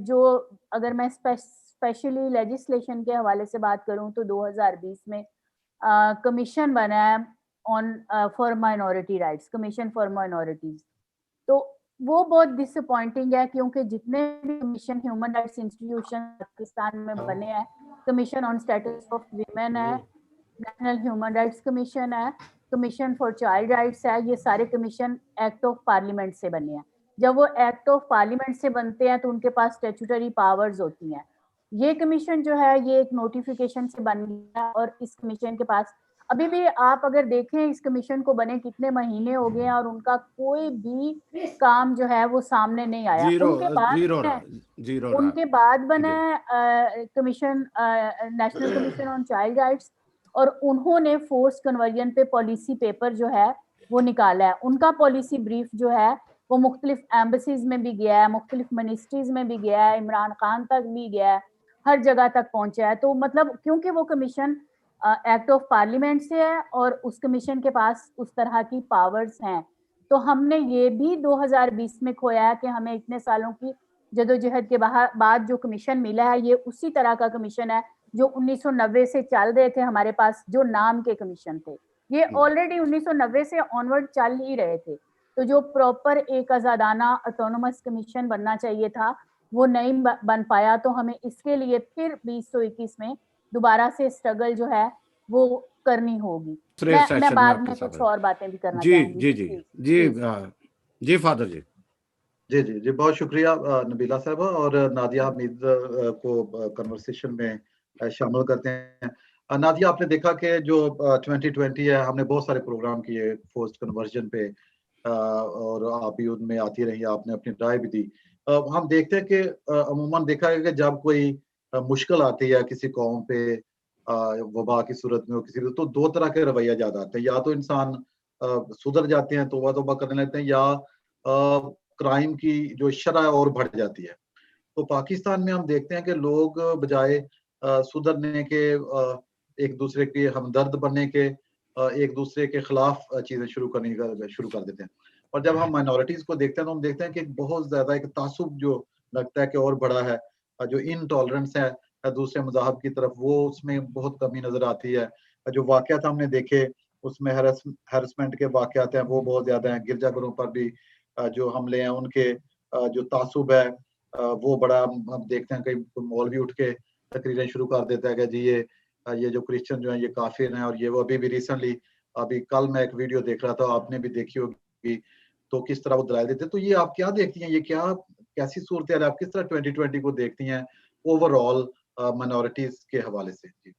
जो अगर मैं स्पेशली लेजिस्लेशन के हवाले से बात करूं तो 2020 में कमीशन बना है on for minority rights, commission for minorities. तो वो बहुत डिसअपॉइंटिंग है, क्योंकि जितने भी commission human rights institution Pakistan में बने हैं, commission on status of women है, नेशनल ह्यूमन राइट्स कमीशन है, कमीशन फॉर चाइल्ड राइट्स है, ये सारे कमीशन एक्ट ऑफ पार्लियामेंट से बने हैं। जब वो एक्ट ऑफ पार्लियामेंट से बनते हैं तो उनके पास स्टैट्यूटरी पावर्स होती हैं। ये कमीशन जो है ये एक नोटिफिकेशन से बन गया, और इस कमीशन के पास अभी भी आप अगर देखें इस कमीशन को बने कितने महीने हो गए हैं और उनका कोई भी काम जो है वो सामने नहीं आया। उनके बाद बना commission, national commission on child rights, और उन्होंने फोर्स कन्वर्जन पे पॉलिसी पेपर जो है वो निकाला है। उनका पॉलिसी ब्रीफ जो है वो मुख्तलिफ एम्बेसीज में भी गया है, मुख्तलिफ मिनिस्ट्रीज में भी गया है, इमरान खान तक भी गया है, हर जगह तक पहुंचा है। तो मतलब क्योंकि वो कमीशन एक्ट ऑफ पार्लियामेंट से है और उस कमीशन के पास उस तरह की पावर्स हैं, तो हमने ये भी 2020 में खोया है कि हमें इतने सालों की जदोजहद के बाद जो कमीशन मिला है, ये उसी तरह का कमीशन है जो 1990 से चल रहे थे हमारे पास, जो नाम के कमीशन थे। ये ऑलरेडी 1990 से ऑनवर्ड चल ही रहे थे। तो जो प्रॉपर एक आजादाना ऑटोनोमस कमीशन बनना चाहिए था, वो नहीं बन पाया। तो हमें इसके लिए फिर 2021 में दोबारा से स्ट्रगल जो है वो करनी होगी। मैं बाद में कुछ और बातें भी करना चाहूंगी। जी जी जी जी फादर जी। जी जी जी, बहुत शुक्रिया नबीला साहबा, और नादिया हमीद को कन्वर्सेशन में शामिल करते हैं। नादिया, आपने देखा कि जो 2020 है, हमने बहुत सारे प्रोग्राम किए फोर्स्ड कन्वर्जन पे, और आप भी उनमें आती रही, आपने अपनी राय भी दी। हम देखते हैं कि अमूमन देखा है कि जब कोई मुश्किल आती है किसी कौम पे, वबा की सूरत में, किसी तो दो तरह के रवैया ज्यादा आते हैं। या तो इंसान सुधर जाते हैं, तौबा तौबा करने लगते हैं, या क्राइम की जो शरह और बढ़ जाती है। तो पाकिस्तान में हम देखते हैं कि लोग बजाय सुधरने के, एक दूसरे के हमदर्द बनने के, एक दूसरे के खिलाफ चीजें शुरू कर देते हैं। और जब हम माइनॉरिटीज को देखते हैं तो हम देखते हैं कि बहुत ज्यादा एक तासुब जो लगता है कि और बड़ा है, जो इनटॉलरेंस है दूसरे मज़हब की तरफ, वो उसमें बहुत कमी नजर आती है। जो वाकयात हमने देखे उसमें हैरेसमेंट के वाकयात हैं वो बहुत ज्यादा हैं। गिरजाघरों पर भी जो हमले हैं उनके जो तासुब है वो बड़ा, हम देखते हैं कई मौलवी उठ के तकरीरें शुरू कर देता है कि जी ये जो क्रिश्चियन जो है ये काफिर हैं, और ये वो अभी भी रिसेंटली, अभी कल मैं एक वीडियो देख रहा था, आपने भी देखी होगी, तो किस तरह वो दलाइल देते हैं। तो ये आप क्या देखती हैं, ये कैसी सूरत है, आप किस तरह 2020 को देखती हैं ओवरऑल माइनॉरिटीज के हवाले से? जी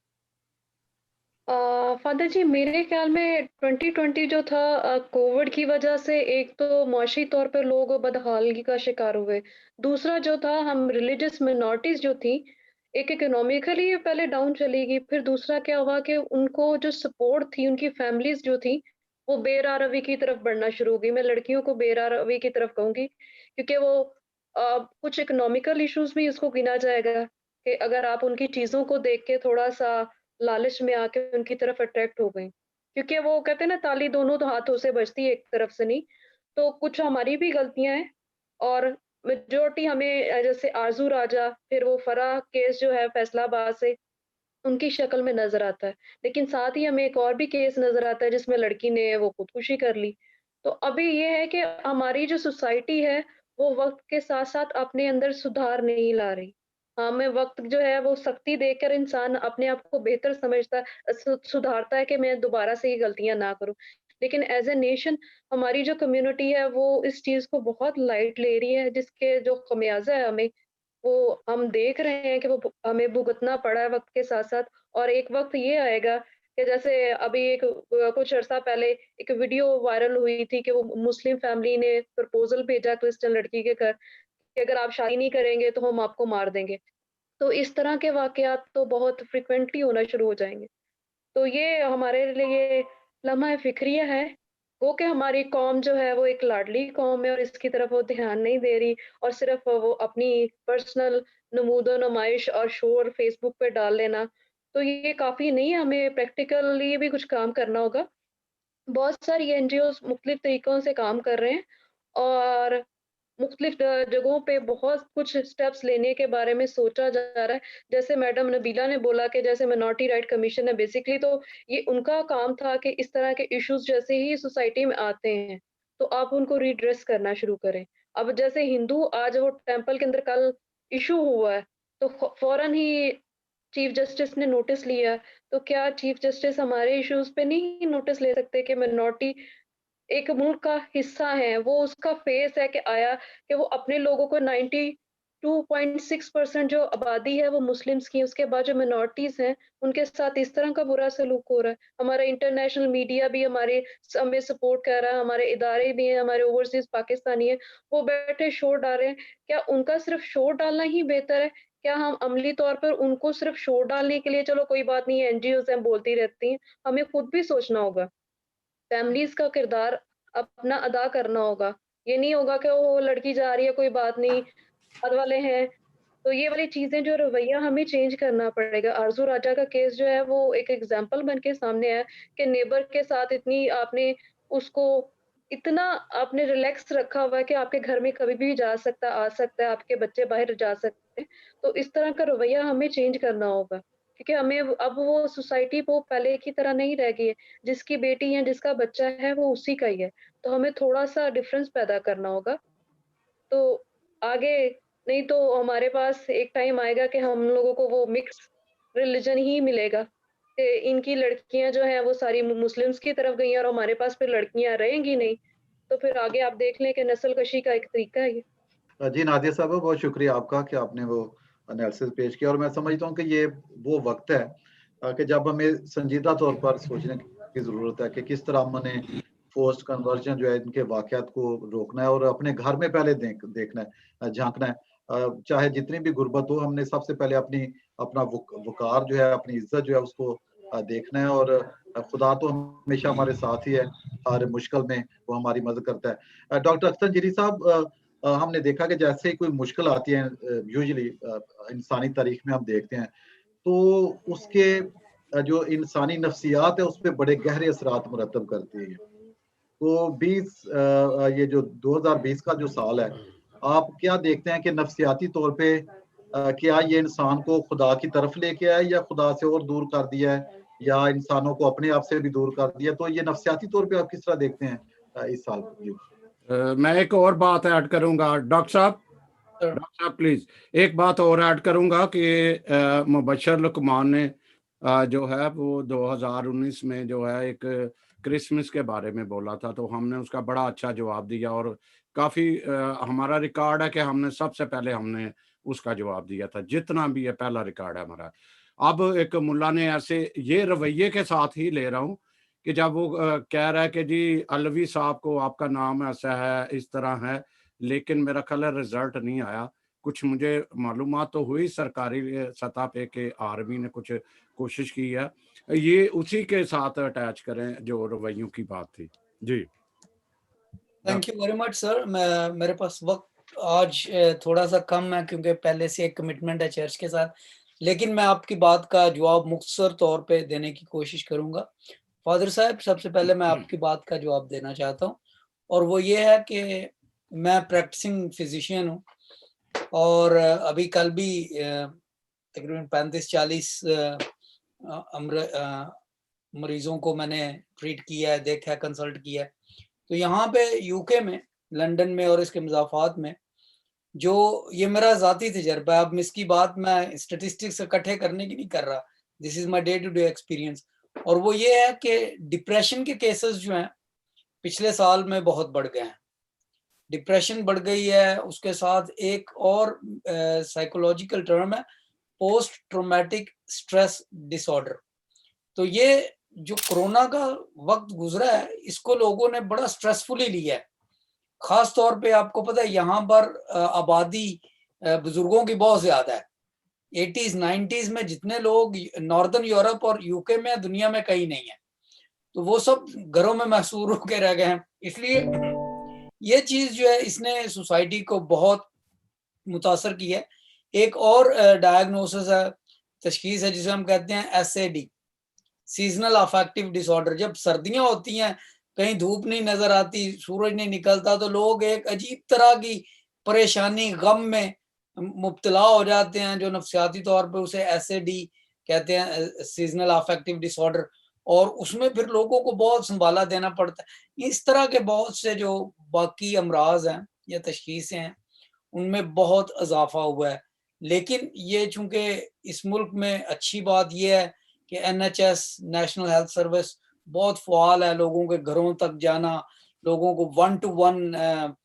फादर जी, मेरे ख्याल में 2020 जो था, कोविड की वजह से एक तो मुआशी तौर पर लोग बदहाली का शिकार हुए। दूसरा जो था, हम रिलीजियस मिनॉरिटीज जो थी, एक इकोनॉमिकली पहले डाउन चली गई। फिर दूसरा क्या हुआ कि उनको जो सपोर्ट थी, उनकी फैमिलीज जो थी, वो बेराह रवी की तरफ बढ़ना शुरू हो गई। मैं लड़कियों को बेराह रवी की तरफ कहूंगी, क्योंकि वो कुछ इकोनॉमिकल इश्यूज भी इसको गिना जाएगा कि अगर आप उनकी चीजों को देख के थोड़ा सा लालच में आके उनकी तरफ अट्रैक्ट हो गई, क्योंकि वो कहते हैं ना, ताली दोनों तो हाथों से बजती है, एक तरफ से नहीं। तो कुछ हमारी भी गलतियां हैं, और मेजोरिटी हमें जैसे आरजू राजा, फिर वो फराह केस जो है फैसलाबाद से, उनकी शक्ल में नजर आता है। लेकिन साथ ही हमें एक और भी केस नजर आता है जिसमें लड़की ने वो खुदकुशी कर ली। तो अभी ये है कि हमारी जो सोसाइटी है, वो वक्त के साथ साथ अपने अंदर सुधार नहीं ला रही। हमें वक्त जो है वो सख्ती देकर इंसान अपने आप को बेहतर समझता है, सुधारता है कि मैं दोबारा से ये गलतियां ना करूं। लेकिन एज ए नेशन, हमारी जो कम्युनिटी है वो इस चीज को बहुत लाइट ले रही है, जिसके जो खमियाजा है हमें, वो हम देख रहे हैं कि वो हमें भुगतना पड़ा है वक्त के साथ साथ। और एक वक्त ये आएगा कि जैसे अभी एक कुछ अर्सा पहले एक वीडियो वायरल हुई थी कि वो मुस्लिम फैमिली ने प्रपोजल भेजा क्रिश्चियन लड़की के घर कि अगर आप शादी नहीं करेंगे तो हम आपको मार देंगे। तो इस तरह के वाकयात तो बहुत फ्रिक्वेंटली होना शुरू हो जाएंगे। तो ये हमारे लिए लम्हा फिक्रिया है। वो कि हमारी कौम जो है वो एक लाडली कौम है और इसकी तरफ वो ध्यान नहीं दे रही, और सिर्फ वो अपनी पर्सनल नमूदो नुमाइश और शोर फेसबुक पे डाल लेना, तो ये काफ़ी नहीं है। हमें प्रैक्टिकली भी कुछ काम करना होगा। बहुत सारी एनजीओज मुख्तलिफ तरीकों से काम कर रहे हैं, और मुख्तलिफ जगहों पे बहुत कुछ स्टेप्स लेने के बारे में सोचा जा रहा है। जैसे मैडम नबीला ने बोला कि जैसे मिनॉरिटी राइट कमीशन है, बेसिकली तो ये उनका काम था कि इस तरह के इश्यूज जैसे ही सोसाइटी में आते हैं, तो आप उनको रिड्रेस करना शुरू करें। अब जैसे हिंदू आज वो टेम्पल के अंदर कल इशू हुआ है, तो फौरन ही चीफ जस्टिस ने नोटिस लिया। तो क्या चीफ जस्टिस हमारे इश्यूज पे नहीं नोटिस ले सकते कि मिनॉरिटी एक मुल्क का हिस्सा है, वो उसका फेस है कि आया कि वो अपने लोगों को 92.6% जो आबादी है वो मुस्लिम्स की है, उसके बाद जो मिनॉरिटीज हैं उनके साथ इस तरह का बुरा सलूक हो रहा है। हमारा इंटरनेशनल मीडिया भी हमें सपोर्ट कर रहा है, हमारे इदारे भी हैं, हमारे ओवरसीज पाकिस्तानी है, वो बैठे शोर डाल रहे हैं। क्या उनका सिर्फ शोर डालना ही बेहतर है? क्या हम अमली तौर पर उनको सिर्फ शोर डालने के लिए, चलो कोई बात नहीं, एनजीओ हैं बोलती रहती हैं, हमें खुद भी सोचना होगा फैमिलीज का किरदार अपना अदा करना होगा। ये नहीं होगा कि वो लड़की जा रही है, कोई बात नहीं, बाद वाले हैं। तो ये वाली चीजें, जो रवैया हमें चेंज करना पड़ेगा। आरजू राजा का केस जो है वो एक एग्जाम्पल बन के सामने है कि नेबर के साथ इतनी आपने उसको इतना आपने रिलैक्स रखा हुआ है कि आपके घर में कभी भी जा सकता, आ सकता है, आपके बच्चे बाहर जा सकते हैं। तो इस तरह का रवैया हमें चेंज करना होगा, क्योंकि हमें अब वो सोसाइटी वो पहले की तरह नहीं रह गई है। जिसकी बेटी है, जिसका बच्चा है, वो उसी का ही है। तो हमें थोड़ा सा डिफरेंस पैदा करना होगा। तो आगे नहीं तो हमारे पास एक टाइम आएगा कि हम लोगों को वो मिक्स रिलीजन ही मिलेगा कि इनकी लड़कियां जो हैं वो सारी मुस्लिम्स की तरफ गई हैं और हमारे पास फिर लड़कियां रहेंगी नहीं। तो फिर आगे आप देख लें कि नस्ल कशी का एक तरीका है ये। जी नादिया साहब, बहुत शुक्रिया आपका कि आपने वो एनालिसिस पेश किया। और मैं समझता हूँ कि ये वो वक्त है कि जब हमें संजीदा तौर पर सोचने की ज़रूरत है कि किस तरह हमने फोर्स्ड कन्वर्जन जो है इनके वाक़यात को रोकना है और अपने घर में पहले देखना है, झाँकना है। चाहे जितनी भी गुर्बत हो, हमने सबसे पहले अपना वक़ार जो है, अपनी इज़्ज़त जो है उसको देखना है। और खुदा तो हमेशा हमारे साथ ही है, हर मुश्किल में वो हमारी मदद करता है। डॉक्टर अख्तर अंजीरी साहब, हमने देखा कि जैसे ही कोई मुश्किल आती है, यूजुअली इंसानी तारीख में हम देखते हैं, तो उसके जो इंसानी नफ्सियात है उस पे बड़े गहरे असरात मुरतब करती है। तो 20 ये जो 2020 का जो साल है, आप क्या देखते हैं कि नफ्सियाती तौर पे क्या ये इंसान को खुदा की तरफ लेके आया या खुदा से और दूर कर दिया है, या इंसानों को अपने आप से भी दूर कर दिया? तो ये नफ्सियाती तौर पे आप किस तरह देखते हैं इस साल को? जी। मैं एक और बात ऐड करूंगा डॉक्टर साहब। डॉक्टर साहब प्लीज, एक बात और ऐड करूंगा कि मुबशर लुकमान ने जो है वो 2019 में जो है एक क्रिसमस के बारे में बोला था, तो हमने उसका बड़ा अच्छा जवाब दिया और काफी हमारा रिकॉर्ड है कि हमने सबसे पहले हमने उसका जवाब दिया था, जितना भी है पहला रिकॉर्ड है हमारा। अब एक मुल्ला ने ऐसे ये रवैये के साथ ही ले रहा हूँ कि जब वो कह रहा है कि जी अलवी साहब को आपका नाम ऐसा है, इस तरह है, लेकिन मेरा ख्याल है रिजल्ट नहीं आया। कुछ मुझे मालूमात तो हुई सरकारी सतह पे कि आर्मी ने कुछ कोशिश की है। ये उसी के साथ अटैच करें जो रवैयों की बात थी। जी thank you very much sir. मैं मेरे पास वक्त आज थोड़ा सा कम है क्योंकि पहले से एक कमिटमेंट है चर्च के साथ, लेकिन मैं आपकी बात का जवाब मुख्तसर तौर पे देने की कोशिश करूंगा। फादर साहब, सबसे पहले मैं आपकी बात का जवाब देना चाहता हूँ, और वो ये है कि मैं प्रैक्टिसिंग फिजिशियन हूँ और अभी कल भी तकरीबन 35-40 मरीजों को मैंने ट्रीट किया है, देखा है, कंसल्ट किया है। तो यहाँ पे यूके में, लंदन में और इसके मज़ाफ़ात में जो ये मेरा ज़ाती तजर्बा है, अब इसकी बात मैं स्टेटिस्टिक्स इकट्ठे करने की नहीं कर रहा, this is my day to day experience. और वो ये है कि डिप्रेशन के केसेस जो हैं पिछले साल में बहुत बढ़ गए हैं। डिप्रेशन बढ़ गई है, उसके साथ एक और साइकोलॉजिकल टर्म है पोस्ट ट्रॉमेटिक स्ट्रेस डिसऑर्डर। तो ये जो कोरोना का वक्त गुजरा है, इसको लोगों ने बड़ा स्ट्रेसफुली लिया है। खास तौर पे आपको पता है यहाँ पर आबादी बुजुर्गों की बहुत ज्यादा है। 80s 90s में जितने लोग नॉर्दर्न यूरोप और यूके में, दुनिया में कहीं नहीं है, तो वो सब घरों में महसूर होकर रह गए हैं। इसलिए ये चीज जो है इसने सोसाइटी को बहुत मुतासर की है। एक और डायग्नोसिस है, तशखीस है, जिसे हम कहते हैं SAD, सीजनल अफेक्टिव डिसऑर्डर। जब सर्दियां होती हैं, कहीं धूप नहीं नजर आती, सूरज नहीं निकलता, तो लोग एक अजीब तरह की परेशानी, गम में मुब्तला हो जाते हैं, जो नफ्सियाती तौर पे उसे SAD कहते हैं, सीजनल अफेक्टिव डिसऑर्डर। और उसमें फिर लोगों को बहुत संभाला देना पड़ता है। इस तरह के बहुत से जो बाकी अमराज हैं या तशखीसें हैं, उनमें बहुत इजाफा हुआ है। लेकिन ये चूंकि इस मुल्क में अच्छी बात यह है कि NHS, नेशनल हेल्थ सर्विस, बहुत फ़ाल है, लोगों के घरों तक जाना, लोगों को 1 to 1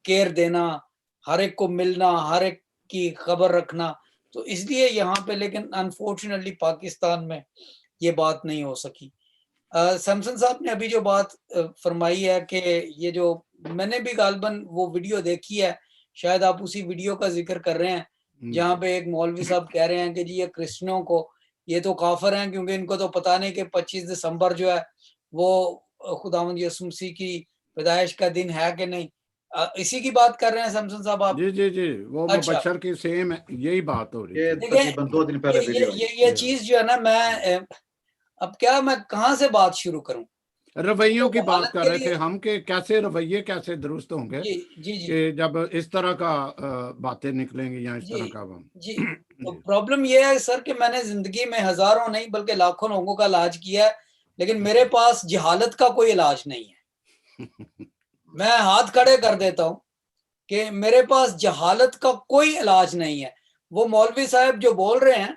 केयर देना, हर एक को मिलना, हर एक की खबर रखना। तो इसलिए यहाँ पे, लेकिन अनफॉर्चुनेटली पाकिस्तान में ये बात नहीं हो सकी। सैमसन साहब ने अभी जो बात फरमाई है कि ये जो, मैंने भी गालबन वो वीडियो देखी है, शायद आप उसी वीडियो का जिक्र कर रहे हैं, जहाँ पे एक मौलवी साहब कह रहे हैं कि जी ये क्रिश्चियनों को, ये तो काफिर हैं क्योंकि इनको तो पता नहीं कि 25 दिसंबर जो है वो खुदावंद यीशु मसीह की पैदाइश का दिन है कि नहीं? इसी की बात कर रहे हैं सैमसन साहब आप? जी जी जी, वो अच्छा। मुबशर की सेम यही बात हो रही ये थी। देखिए, तकरीबन 2 दिन पहले वीडियो आई। ये चीज जो है ना, मैं अब क्या, मैं कहाँ से बात शुरू करूं? रवैयों की बात जहालत कर के रहे थे लिए हम कि कैसे रवैये कैसे दुरुस्त होंगे जी जी जी कि जब इस तरह का बातें निकलेंगी या इस जी तरह का हम जी। तो जी प्रॉब्लम ये है सर कि मैंने जिंदगी में हजारों नहीं बल्कि लाखों लोगों का इलाज किया है, लेकिन मेरे पास जहालत का कोई इलाज नहीं है। मैं हाथ खड़े कर देता हूं कि मेरे पास जहालत का कोई इलाज नहीं है। वो मौलवी साहब जो बोल रहे हैं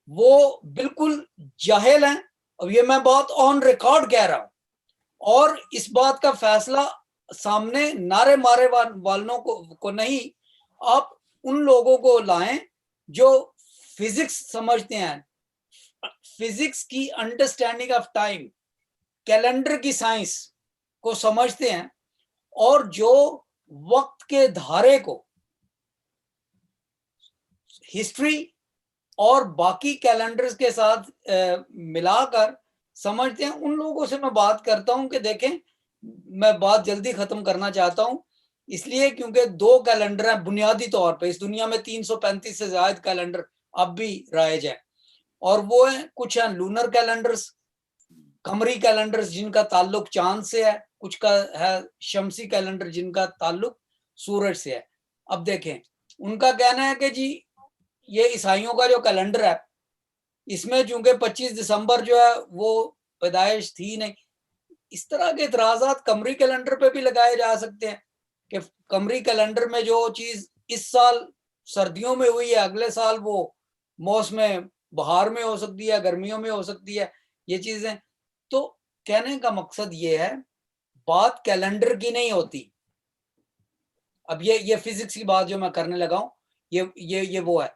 वो बिल्कुल जाहिल हैं, अब ये मैं बात ऑन रिकॉर्ड कह रहा हूं, और इस बात का फैसला सामने नारे मारे वालों को नहीं, आप उन लोगों को लाएं जो फिजिक्स समझते हैं, फिजिक्स की अंडरस्टैंडिंग ऑफ टाइम, कैलेंडर की साइंस को समझते हैं, और जो वक्त के धारे को हिस्ट्री और बाकी कैलेंडर्स के साथ मिलाकर समझते हैं। उन लोगों से मैं बात करता हूं कि देखें, मैं बात जल्दी खत्म करना चाहता हूं, इसलिए क्योंकि 2 कैलेंडर हैं बुनियादी तौर पे इस दुनिया में, 335 से ज्यादा कैलेंडर अब भी राइज है, और वो है कुछ हैं लूनर कैलेंडर्स, कमरी कैलेंडर्स जिनका ताल्लुक चांद से है, कुछ का है शमसी कैलेंडर जिनका ताल्लुक सूरज से है। अब देखें, उनका कहना है कि जी ये ईसाइयों का जो कैलेंडर है इसमें चूंकि 25 दिसंबर जो है वो पैदाइश थी नहीं, इस तरह के इतराजात कमरी कैलेंडर पे भी लगाए जा सकते हैं कि कमरी कैलेंडर में जो चीज इस साल सर्दियों में हुई है अगले साल वो मौसम बहार में हो सकती है, गर्मियों में हो सकती है, ये चीजें। तो कहने का मकसद ये है, बात कैलेंडर की नहीं होती। अब ये फिजिक्स की बात जो मैं करने लगा हूं, ये वो है,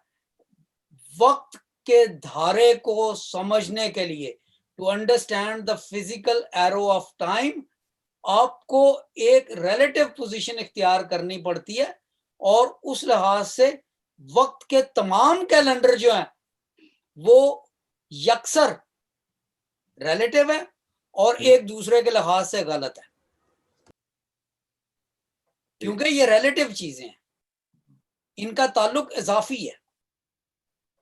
वक्त के धारे को समझने के लिए, to understand the physical arrow of time, आपको एक रिलेटिव पोजीशन इख्तियार करनी पड़ती है, और उस लिहाज से वक्त के तमाम कैलेंडर जो हैं वो यकसर रिलेटिव है और एक दूसरे के लिहाज से गलत है, क्योंकि ये रिलेटिव चीजें हैं, इनका ताल्लुक इजाफी है।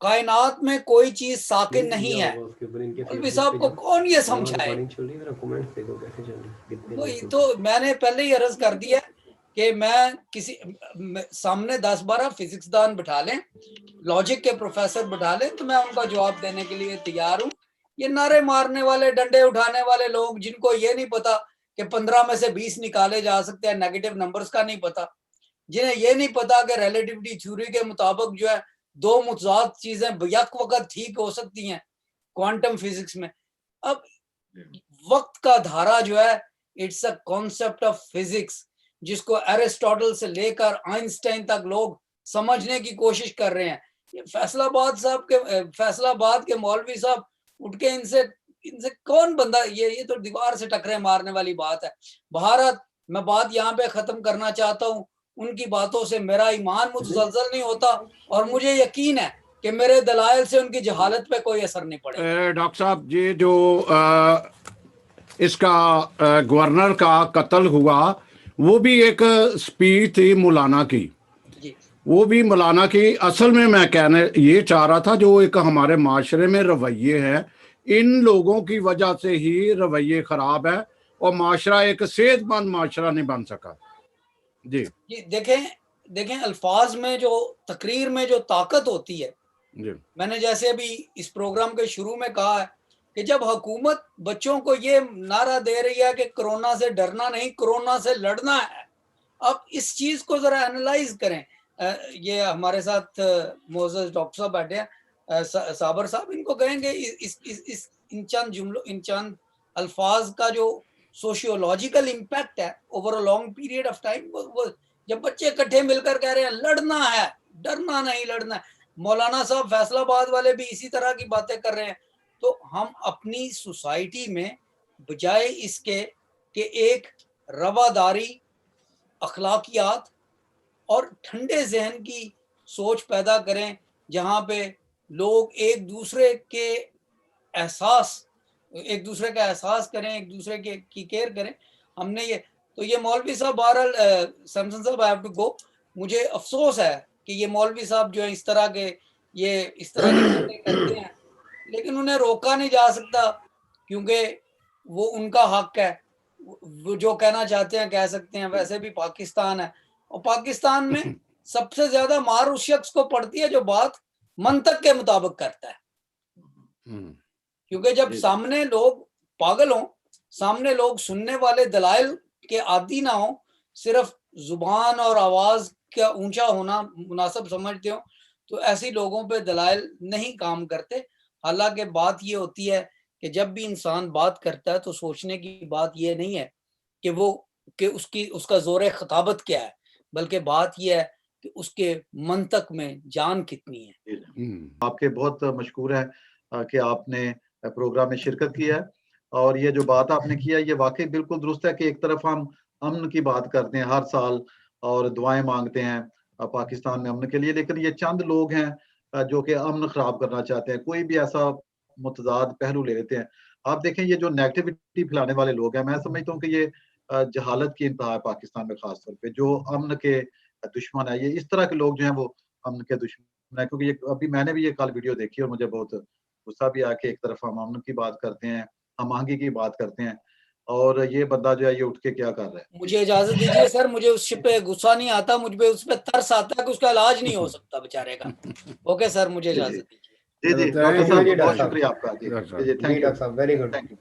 कायनात में कोई चीज साकिन नहीं है। मौलवी साहब को कौन ये समझाए? वही तो मैंने पहले ही अर्ज कर दिया कि मैं किसी सामने 10-12 फिजिक्सदान बिठा लें, लॉजिक के प्रोफेसर बिठा लें, तो मैं उनका जवाब देने के लिए तैयार हूं। ये नारे मारने वाले, डंडे उठाने वाले लोग, जिनको ये नहीं पता कि 15 में से 20 निकाले जा सकते हैं, नेगेटिव नंबर्स का नहीं पता, जिन्हें ये नहीं पता कि रिलेटिविटी थ्योरी के मुताबिक जो है 2 मुतजाद चीजें यक वक्त ठीक हो सकती हैं क्वांटम फिजिक्स में। अब वक्त का धारा जो है, it's a concept of physics, जिसको अरिस्टोटल से लेकर आइंस्टाइन तक लोग समझने की कोशिश कर रहे हैं। ये फैसलाबाद के मौलवी साहब उठ के इनसे कौन बंदा, ये तो दीवार से टकरे मारने वाली बात है। भारत, मैं बात यहाँ पे खत्म करना चाहता हूँ, उनकी बातों से मेरा ईमान मुतज़लज़ल नहीं होता, और मुझे यकीन है कि मेरे दलाइल से उनकी जहालत पे कोई असर नहीं पड़ेगा। डॉक्टर साहब, ये जो इसका गवर्नर का कत्ल हुआ, वो भी एक स्पीच थी मौलाना की, वो भी मौलाना की। असल में मैं कहने ये चाह रहा था, जो एक हमारे माशरे में रवैये है, इन लोगों की वजह से ही रवैये खराब है और माशरा एक सेहतमंद माशरा नहीं बन सका। जी देखें अल्फाज में जो, तकरीर में जो ताकत होती है, जी, मैंने जैसे अभी इस प्रोग्राम के शुरू में कहा है कि जब हुकूमत बच्चों को ये नारा दे रही है कि कोरोना से डरना नहीं, कोरोना से लड़ना है, अब इस चीज को जरा एनालाइज करें। ये हमारे साथ मोज़ेज़ डॉक्टर साहब बैठे हैं, साबर साहब, इनको कहेंगे इस इन चंद जुमलों, इन चंद अल्फाज का जो सोशियोलॉजिकल इम्पैक्ट है over a long period of time, वो जब बच्चे इकट्ठे मिलकर कह रहे हैं लड़ना है, डरना नहीं, लड़ना है। मौलाना साहब फैसलाबाद वाले भी इसी तरह की बातें कर रहे हैं। तो हम अपनी सोसाइटी में बजाय इसके कि एक रवादारी, अखलाकियात और ठंडे जहन की सोच पैदा करें, जहां पे लोग एक दूसरे के एहसास एक दूसरे का एहसास करें, एक दूसरे के की केयर करें। हमने ये तो ये मौलवी साहब बहरहाल सैमसन साहब आई हैव टू गो। मुझे अफसोस है कि ये मौलवी साहब जो है इस तरह के बातें करते हैं, लेकिन उन्हें रोका नहीं जा सकता क्योंकि वो उनका हक है। वो जो कहना चाहते हैं कह सकते हैं। वैसे भी पाकिस्तान है और पाकिस्तान में सबसे ज्यादा मार उस शख्स को पड़ती है जो बात मंतक के मुताबिक करता है। क्योंकि जब सामने लोग पागल हों, सामने लोग सुनने वाले दलाइल के आदी ना हो, सिर्फ जुबान और आवाज का ऊंचा होना मुनासिब समझते हो, तो ऐसी लोगों पे दलाइल नहीं काम करते। हालांकि बात ये होती है कि जब भी इंसान बात करता है तो सोचने की बात ये नहीं है कि उसका जोर खताबत क्या है, बल्कि बात यह है कि उसके मंतक में जान कितनी है। आपके बहुत मशकूर है कि आपने प्रोग्राम में शिरकत की है और ये जो बात आपने किया ये वाकई बिल्कुल दुरुस्त है कि एक तरफ हम अमन की बात करते हैं हर साल और दुआएं मांगते हैं पाकिस्तान में अमन के लिए, लेकिन ये चंद लोग हैं जो कि अमन खराब करना चाहते हैं, कोई भी ऐसा मुतजाद पहलू ले लेते हैं। आप देखें ये जो नेगेटिविटी फैलाने वाले लोग हैं, मैं समझता हूँ कि ये जहालत की इंतहा है पाकिस्तान में, खासतौर पे जो अमन के दुश्मन है, ये इस तरह के लोग जो हैं वो अमन के दुश्मन है। क्योंकि ये अभी मैंने भी ये कल वीडियो देखी और मुझे बहुत गुस्सा भी आया कि एक तरफ हम अमन की बात करते हैं, हम आहंगी की बात करते हैं और ये बंदा जो है ये उठ के क्या कर रहा है। मुझे इजाजत दीजिए सर, मुझे उस पे गुस्सा नहीं आता, मुझ पे उस पे तरस आता है कि उसका इलाज नहीं हो सकता बेचारे का। ओके सर, मुझे इजाजत दीजिए। जी डॉक्टर साहब बहुत शुक्रिया आपका। जी जी थैंक यू साहब, वेरी गुड, थैंक यू।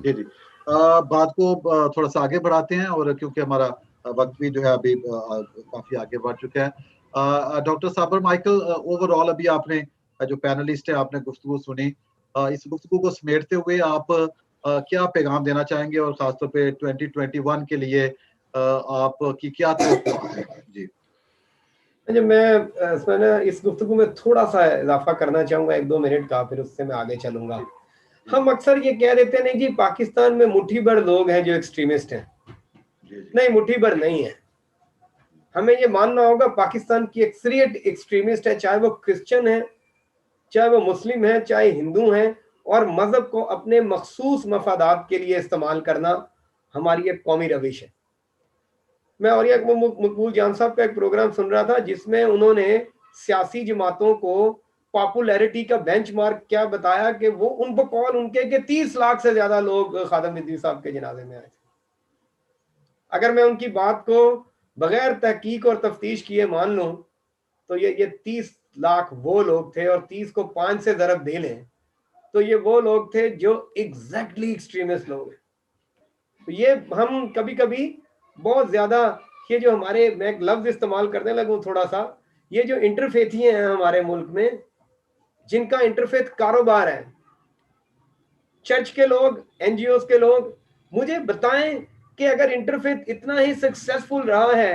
जी बात को थोड़ा सा आगे बढ़ाते हैं और क्योंकि हमारा वक्त भी जो है अभी काफी आगे बढ़ चुका है। डॉक्टर साबर माइकल, ओवरऑल अभी आपने जो पैनलिस्ट है आपने गुफ्तगू सुनी, इस गुफ्तगू को समेटते हुए आप क्या पैगाम देना चाहेंगे और खासतौर पे 2021 के लिए आपकी क्या तवक्कुआ है? जी मैं इसमें ना इस गुफ्तगू में थोड़ा सा इजाफा करना चाहूंगा 1-2 मिनट का, फिर उससे मैं आगे चलूंगा। हम अक्सर ये कह देते हैं नहीं जी पाकिस्तान में मुट्ठी भर लोग हैं जो एक्सट्रीमिस्ट हैं। नहीं, मुट्ठी भर नहीं है। हमें ये मानना होगा पाकिस्तान की अक्सरियत एक्सट्रीमिस्ट है, चाहे वो क्रिश्चियन है, चाहे वो मुस्लिम है, चाहे हिंदू हैं, और मजहब को अपने मखसूस मफादात के लिए इस्तेमाल करना हमारी एक कौमी रविश है। मैं और एक मकबूल जान साहब का एक प्रोग्राम सुन रहा था जिसमें उन्होंने सियासी जमातों को पॉपुलैरिटी का बेंचमार्क क्या बताया कि वो उन बकौल उनके के 30 लाख से ज्यादा लोग खादम नदवी साहब के जनाजे में आए थे। अगर मैं उनकी बात को बगैर तहकीक और तफ्तीश किए मान लूं तो ये 30 लाख वो लोग थे, और 30 को 5 से ज़रब दे लें तो ये वो लोग थे जो एग्जैक्टली एक्सट्रीमिस्ट लोग हैं। तो ये हम कभी कभी बहुत ज्यादा ये जो हमारे, मैं एक लफ्ज इस्तेमाल करने लगूं थोड़ा सा, ये जो इंटरफेथी हैं हमारे मुल्क में जिनका इंटरफेथ कारोबार है, चर्च के लोग, एनजीओस के लोग, मुझे बताएं कि अगर इंटरफेथ इतना ही सक्सेसफुल रहा है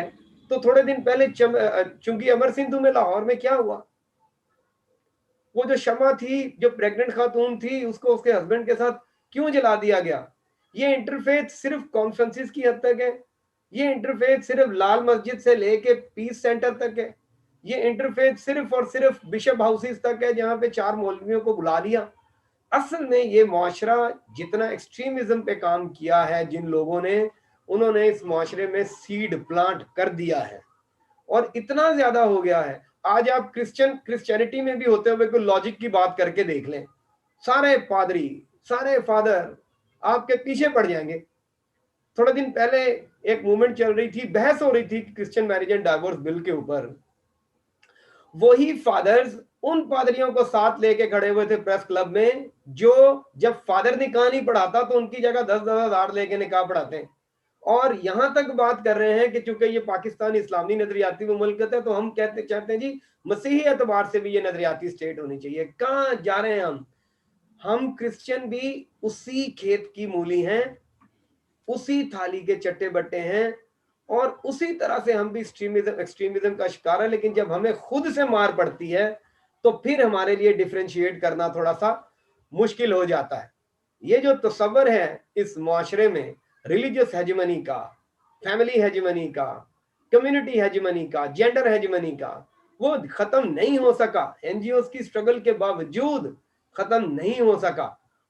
तो थोड़े दिन पहले चुंगी अमर सिंधु में लाहौर में क्या हुआ? वो जो शमा थी, जो प्रेग्नेंट खातून थी, उसको उसके हस्बैंड के साथ क्यों जला दिया गया? ये इंटरफेथ सिर्फ कॉन्फ्रेंसिस की हद तक है, ये इंटरफेथ सिर्फ लाल मस्जिद से लेके पीस सेंटर तक है, ये इंटरफेथ सिर्फ और सिर्फ बिशप हाउसेस तक है जहां पे 4 मौलवियों को बुला लिया। असल में ये मुआशरा जितना एक्सट्रीमिज्म पे काम किया है जिन लोगों ने, उन्होंने इस मुआशरे में सीड प्लांट कर दिया है और इतना ज्यादा हो गया है। आज आप क्रिश्चियनिटी में भी होते हुए कोई लॉजिक की बात करके देख लें, सारे पादरी, सारे फादर आपके पीछे पड़ जाएंगे। थोड़े दिन पहले एक मूवमेंट चल रही थी, बहस हो रही थी Christian marriage and divorce bill के ऊपर। वही फादर्स उन पादरियों को साथ लेके खड़े हुए थे प्रेस क्लब में जो जब फादर निकाह नहीं पढ़ाता तो उनकी जगह 10-10 हजार लेके निकाह पढ़ाते हैं। और यहां तक बात कर रहे हैं कि चूंकि ये पाकिस्तान इस्लामी नजरियाती मुल्क है तो हम चाहते हैं जी मसीही एतबार से भी ये नजरियाती स्टेट होनी चाहिए। कहां जा रहे हैं हम क्रिश्चियन भी उसी खेत की मूली हैं, उसी थाली के चट्टे बट्टे हैं और उसी तरह से हम भी एक्सट्रीमिज्म का शिकार है। लेकिन जब हमें खुद से मार पड़ती है तो फिर हमारे लिए डिफरेंशिएट करना थोड़ा सा मुश्किल हो जाता है। ये जो तस्वर है इस मुआशरे में रिलीजियस हेजिमनी का, फैमिली हेजिमनी का, कम्युनिटी हेजिमनी का, जेंडर हेजिमनी का, वो खत्म नहीं हो सका। एनजीओस की स्ट्रगल के बावजूद खत्म नहीं हो सका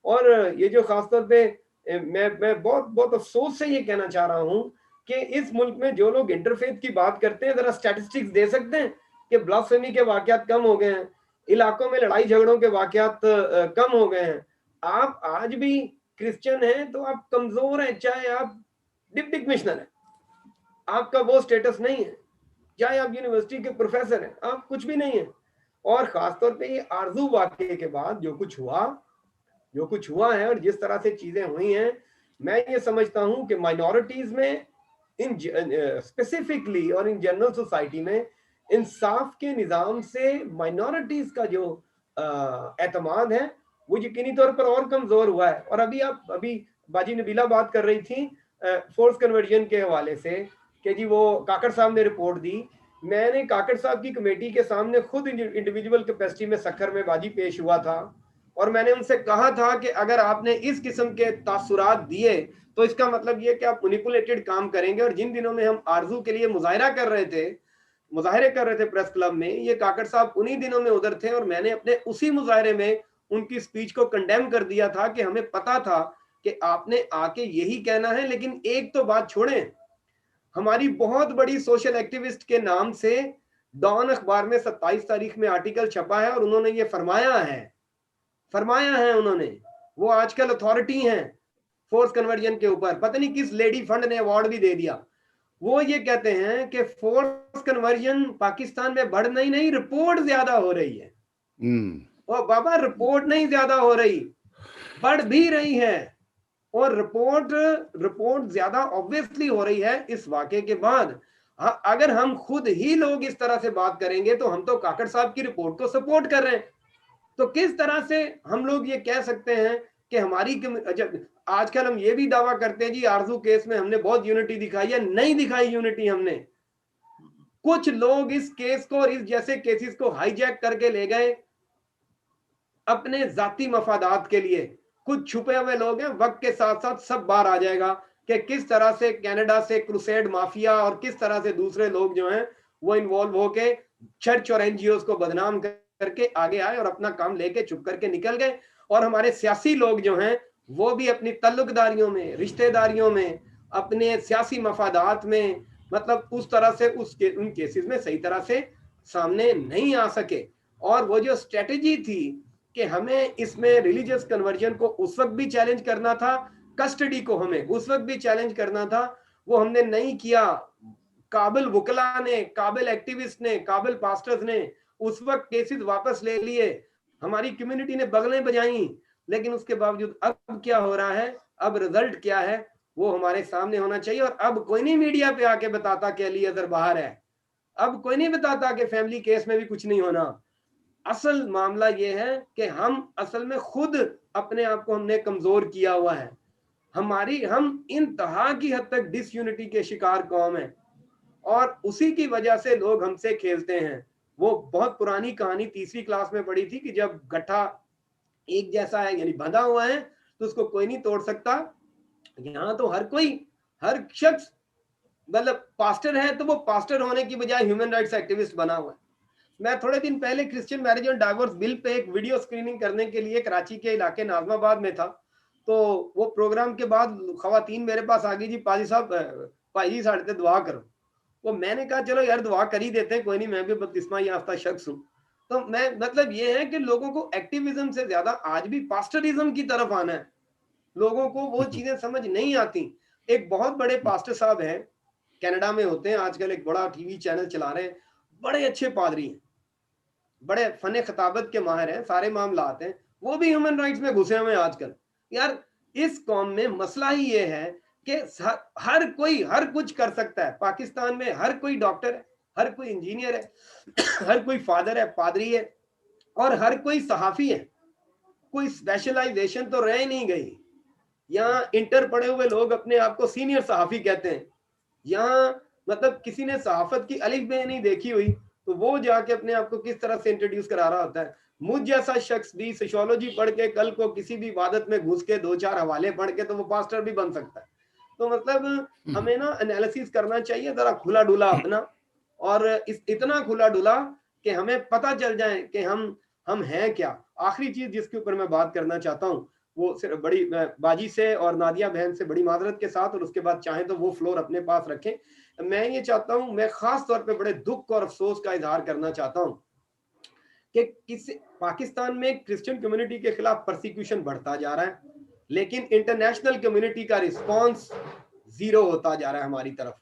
और ये जो खासतौर पे मैं बहुत अफसोस से ये कहना चाह रहा हूँ कि इस मुल्क में जो लोग इंटरफेथ की बात करते हैं, जरा स्टैटिस्टिक्स दे सकते हैं कि ब्लास्फेमी के वाकयात कम हो गए हैं, इलाकों में लड़ाई झगड़ों के वाकयात कम हो गए हैं। आप आज भी क्रिश्चियन हैं तो आप कमजोर हैं, चाहे आप डिप्टी कमिश्नर हैं, आपका वो स्टेटस नहीं है, चाहे आप यूनिवर्सिटी के प्रोफेसर हैं, आप कुछ भी नहीं है। और खासतौर पे ये आरजू वाकये के बाद जो कुछ हुआ है और जिस तरह से चीजें हुई हैं, मैं ये समझता हूं कि माइनॉरिटीज में इन स्पेसिफिकली और इन जनरल सोसाइटी में इंसाफ के निजाम से माइनॉरिटीज का जो एतमाद है वो यकीनी तौर पर और कमजोर हुआ है। और अभी बाजी नबीला बात कर रही थी फोर्स कन्वर्जन के हवाले से कि जी वो काकड़ साहब ने रिपोर्ट दी। मैंने काकड़ साहब की कमेटी के सामने खुद इंडिविजुअल कैपेसिटी में सखर में बाजी पेश हुआ था और मैंने उनसे कहा था कि अगर आपने इस किस्म के तासुरात दिए तो इसका मतलब ये कि आप मैनिपुलेटेड काम करेंगे। और जिन दिनों में हम आरजू के लिए मुजाहरे कर रहे थे प्रेस क्लब में, ये काकड़ साहब उन्हीं दिनों में उधर थे और मैंने अपने उसी मुजाहरे में उनकी स्पीच को कंडेम कर दिया था कि हमें पता था कि आपने आके यही कहना है। लेकिन एक तो बात छोड़ें, हमारी बहुत बड़ी सोशल एक्टिविस्ट के नाम से डॉन अखबार में 27 तारीख में आर्टिकल छपा है और उन्होंने ये फरमाया है उन्होंने, वो आजकल अथॉरिटी हैं फोर्स कन्वर्जन के ऊपर, पता नहीं किस लेडी फंड ने अवार्ड भी दे दिया। वो ये कहते हैं कि फोर्स कन्वर्जन पाकिस्तान में बढ़ नहीं रिपोर्ट ज्यादा हो रही है। ओ बाबा, रिपोर्ट नहीं ज्यादा हो रही, बढ़ भी रही है। और रिपोर्ट ज्यादा ऑब्वियसली हो रही है इस वाकये के बाद। अगर हम खुद ही लोग इस तरह से बात करेंगे तो हम तो काकड़ साहब की रिपोर्ट को सपोर्ट कर रहे हैं। तो किस तरह से हम लोग ये कह सकते हैं कि हमारी आजकल हम ये भी दावा करते हैं जी आरजू केस में हमने बहुत यूनिटी दिखाई है। नहीं दिखाई यूनिटी हमने। कुछ लोग इस केस को और इस जैसे केसेस को हाईजैक करके ले गए अपने जाती मफादात के लिए। कुछ छुपे हुए लोग हैं, वक्त के साथ साथ सब बाहर आ जाएगा कि किस तरह से कनाडा से क्रूसेड माफिया और किस तरह से दूसरे लोग जो हैं वो इन्वॉल्व होके चर्च और एनजीओ को बदनाम करके आगे आए और अपना काम लेके चुप करके निकल गए। और हमारे सियासी लोग जो हैं वो भी अपनी तल्लुकदारियों में, रिश्तेदारियों में, अपने सियासी मफादात में, मतलब उस तरह से उन केसेस में सही तरह से सामने नहीं आ सके। और वो जो स्ट्रेटेजी थी कि हमें इसमें रिलीजियस कन्वर्जन को उस वक्त भी चैलेंज करना था, कस्टडी को हमें उस वक्त भी चैलेंज करना था, वो हमने नहीं किया। काबिल वकला ने, काबिल एक्टिविस्ट ने, काबिल पास्टर्स ने उस वक्त केसेस वापस ले लिए, हमारी कम्युनिटी ने बगलें बजाई। लेकिन उसके बावजूद अब क्या हो रहा है, अब रिजल्ट क्या है, वो हमारे सामने होना चाहिए। और अब कोई नहीं मीडिया पे आके बताता कि अली अजहर बाहर है, अब कोई नहीं बताता कि फैमिली केस में भी कुछ नहीं होना। असल मामला ये है कि हम असल में खुद अपने आप को हमने कमजोर किया हुआ है। हम इंतहा की हद तक डिसयूनिटी के शिकार कौम है और उसी की वजह से लोग हमसे खेलते हैं। वो बहुत पुरानी कहानी तीसरी क्लास में पढ़ी थी कि जब गट्ठा एक जैसा है यानी बंधा हुआ है तो उसको कोई नहीं तोड़ सकता। यहाँ तो हर शख्स मतलब पास्टर है तो वो पास्टर होने की बजाय ह्यूमन राइट्स एक्टिविस्ट बना हुआ है। मैं थोड़े दिन पहले क्रिश्चियन मैरिज और डाइवोर्स बिल पे एक वीडियो स्क्रीनिंग करने के लिए कराची के इलाके नाजमाबाद में था। तो वो प्रोग्राम के बाद खवातीन मेरे पास आ गई, जी पाजी साहब, भाई जी साढ़े दुआ करो। वो मैंने कहा चलो यार दुआ कर ही देते हैं, कोई नहीं, मैं भी बपतिस्मा याफ्ता शख्स हूँ। तो मैं मतलब ये है कि लोगों को एक्टिविज्म से ज्यादा आज भी पास्टरिज्म की तरफ आना है। लोगों को वो चीजें समझ नहीं आती। एक बहुत बड़े पास्टर साहब हैं, कनाडा में होते हैं, आजकल एक बड़ा टीवी चैनल चला रहे हैं, बड़े अच्छे पादरी हैं, बड़े फने खताबत के माहिर हैं, सारे मामला आते हैं, वो भी ह्यूमन राइट्स में घुसे हुए हैं आजकल। यार इस कौम में मसला ही ये है कि हर कोई हर कुछ कर सकता है। पाकिस्तान में हर कोई डॉक्टर है, हर कोई इंजीनियर है, हर कोई फादर है, पादरी है और हर कोई सहाफी है। कोई स्पेशलाइजेशन तो रह नहीं गई। यहाँ इंटर पढ़े हुए लोग अपने आप को सीनियर सहाफी कहते हैं। यहाँ मतलब किसी ने सहाफत की अलिफ बे नहीं देखी हुई तो वो जाके अपने आप को किस तरह से इंट्रोड्यूस करा रहा होता है। मुझ जैसा शख्स भी सोशियोलॉजी पढ़ के कल को किसी भी इबादत में घुस के 2-4 हवाले पढ़ के तो वो पास्टर भी बन सकता है। तो मतलब हमें ना एनालिसिस करना चाहिए जरा खुला डुला अपना, और इतना खुला डुला कि हमें पता चल जाए कि हम हैं क्या। आखिरी चीज जिसके ऊपर मैं बात करना चाहता हूँ वो सिर्फ बड़ी बाजी से और नादिया बहन से बड़ी माजरत के साथ, और उसके बाद चाहे तो वो फ्लोर अपने पास रखें। मैं ये चाहता हूँ, मैं खास तौर पे बड़े दुख और अफसोस का इजहार करना चाहता हूँ कि पाकिस्तान में क्रिश्चियन कम्युनिटी के खिलाफ परसिक्यूशन बढ़ता जा रहा है, लेकिन इंटरनेशनल कम्युनिटी का रिस्पांस जीरो होता जा रहा है हमारी तरफ।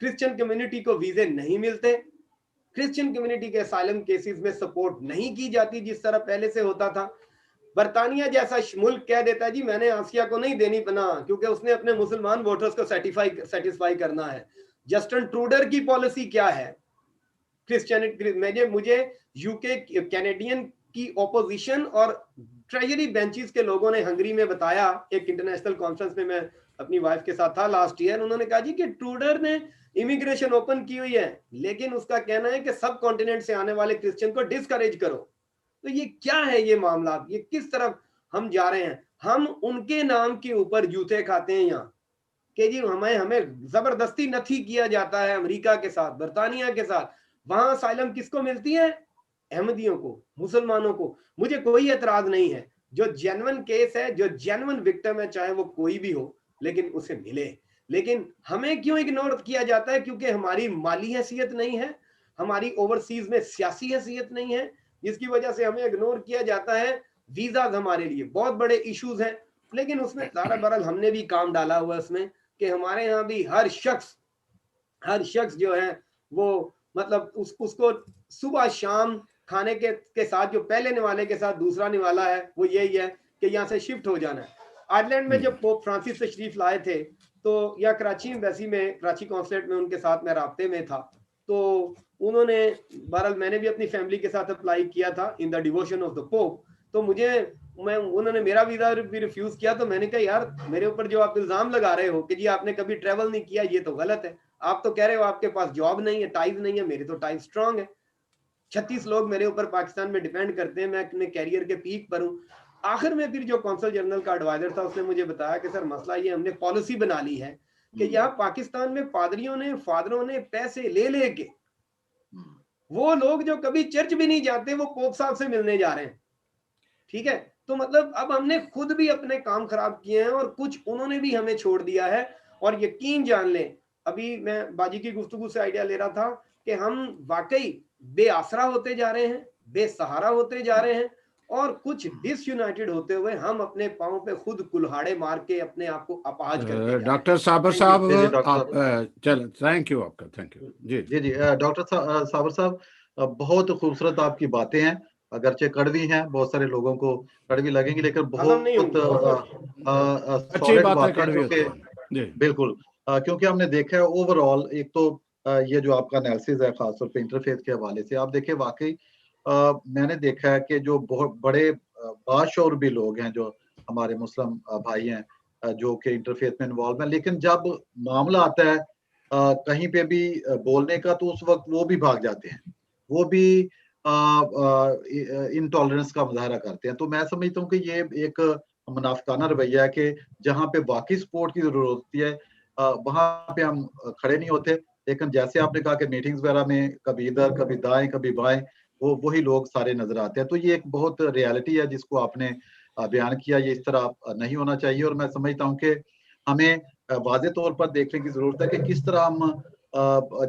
क्रिश्चियन कम्युनिटी को वीजे नहीं मिलते, क्रिश्चियन कम्युनिटी के असाइलम केसेस में सपोर्ट नहीं की जाती जिस तरह पहले से होता था। बरतानिया जैसा मुल्क कह देता है जी मैंने आसिया को नहीं देनी पनाह क्योंकि उसने अपने मुसलमान वोटर्स को सेटिस्फाई करना है। जस्टिन ट्रूडर की पॉलिसी क्या है? क्रिश्चियनिटी मुझे यूके कैनेडियन की ओपोजिशन और ट्रेजरी बेंचेस के लोगों ने हंगरी में बताया, एक इंटरनेशनल कॉन्फ्रेंस में मैं अपनी वाइफ के साथ था लास्ट ईयर, उन्होंने कहा जी कि ट्रूडर ने इमिग्रेशन ओपन की हुई है लेकिन उसका कहना है कि सब कॉन्टिनेंट से आने वाले क्रिश्चियन को डिस्करेज करो। तो ये क्या है ये मामला, ये किस तरफ हम जा रहे हैं? हम उनके नाम के ऊपर जूते खाते हैं यहाँ कि जी हमें जबरदस्ती नथी किया जाता है अमेरिका के साथ, बरतानिया के साथ। वहां असाइलम किसको मिलती है? अहमदियों को, मुसलमानों को। मुझे कोई एतराज नहीं है, जो जेन्युइन केस है, जो जेन्युइन विक्टिम है, चाहे वो कोई भी हो, लेकिन उसे मिले। लेकिन हमें क्यों इग्नोर किया जाता है? क्योंकि हमारी माली हैसियत नहीं है, हमारी ओवरसीज में सियासी हैसियत नहीं है, जिसकी वजह से हमें इग्नोर किया जाता है। वीजाज हमारे लिए बहुत बड़े इश्यूज हैं, लेकिन उसमें तारा बरल हमने भी काम डाला हुआ उसमें कि हमारे यहाँ भी हर शख्स जो है वो मतलब उसको सुबह शाम खाने के साथ जो पहले निवाले के साथ दूसरा निवाला है वो यही है कि यहाँ से शिफ्ट हो जाना है। आयरलैंड में जब पोप फ्रांसिस तशरीफ लाए थे तो या कराची एम्बेसी में, कराची कॉन्सुलेट में उनके साथ मैं राब्ते में था, तो उन्होंने बहरहाल मैंने भी अपनी फैमिली के साथ अप्लाई किया था in the devotion of the pope. तो उन्होंने मेरा वीजा भी रिफ्यूज किया। तो मैंने कहा यार मेरे ऊपर जो आप इल्जाम लगा रहे हो कि जी आपने कभी ट्रेवल नहीं किया, ये तो गलत है। आप तो कह रहे हो आपके पास जॉब नहीं है, टाइज नहीं है, मेरे तो टाइज स्ट्रांग है। 36 लोग मेरे ऊपर पाकिस्तान में डिपेंड करते हैं, मैं अपने कैरियर के पीक पर हूँ। आखिर में फिर जो कौंसल जनरल का एडवाइजर था उसने मुझे बताया कि सर मसला ये हमने पॉलिसी बना ली है कि यहाँ पाकिस्तान में पादरियों ने, फादरों ने पैसे ले लेके वो लोग जो कभी चर्च भी नहीं जाते वो पोप साहब से मिलने जा रहे हैं। ठीक है, तो मतलब अब हमने खुद भी अपने काम खराब किए हैं और कुछ उन्होंने भी हमें छोड़ दिया है। और यकीन जान लें, अभी मैं बाजी की गुफ्तगू से आइडिया ले रहा था कि हम वाकई बेआसरा होते जा रहे हैं, बेसहारा होते जा रहे हैं और कुछ डिसयूनाइटेड होते हुए हम अपने पांव पे खुद कुल्हाड़े मार के अपने आप को अपाहज करते डॉक्टर साबर जी, साहब जी, डॉक्टर आप साहब। चल थैंक यू आपका, थैंक यू जी जी, डॉक्टर साबर साहब, बहुत खूबसूरत आपकी बातें हैं, अगरचे कड़वी हैं, बहुत सारे लोगों को कड़वी लगेंगी, लेकिन हजम नहीं बहुत होंगी। अच्छी सॉलिड बातें बातें हैं, कड़वी होती क्योंकि हैं जी बिल्कुल क्योंकि हमने देखा है ओवरऑल, एक तो ये जो आपका एनालिसिस है खासतौर पे इंटरफेथ के हवाले से, आप देखिए वाकई मैंने देखा है कि जो बहुत बड़े बाशऊर भी लोग हैं, जो हमारे मुस्लिम भाई हैं, जो कि इंटरफेथ में इन्वॉल्व हैं, लेकिन जब मामला आता है कहीं पे भी बोलने का, तो उस वक्त वो भी भाग जाते हैं, वो भी इनटॉलरेंस का मुजाहरा करते हैं। तो मैं समझता हूँ कि ये एक मुनाफिकाना रवैया है कि जहाँ पे वाकई सपोर्ट की जरूरत होती है वहां पे हम खड़े नहीं होते। लेकिन जैसे आपने कहा कि मीटिंग्स वगैरह में कभी इधर कभी दाएं कभी बाएं, वही लोग सारे नजर आते हैं। तो ये एक बहुत रियलिटी है जिसको आपने बयान किया, ये इस तरह नहीं होना चाहिए। और मैं समझता हूँ कि हमें वाज़े तौर पर देखने की जरूरत है कि किस तरह हम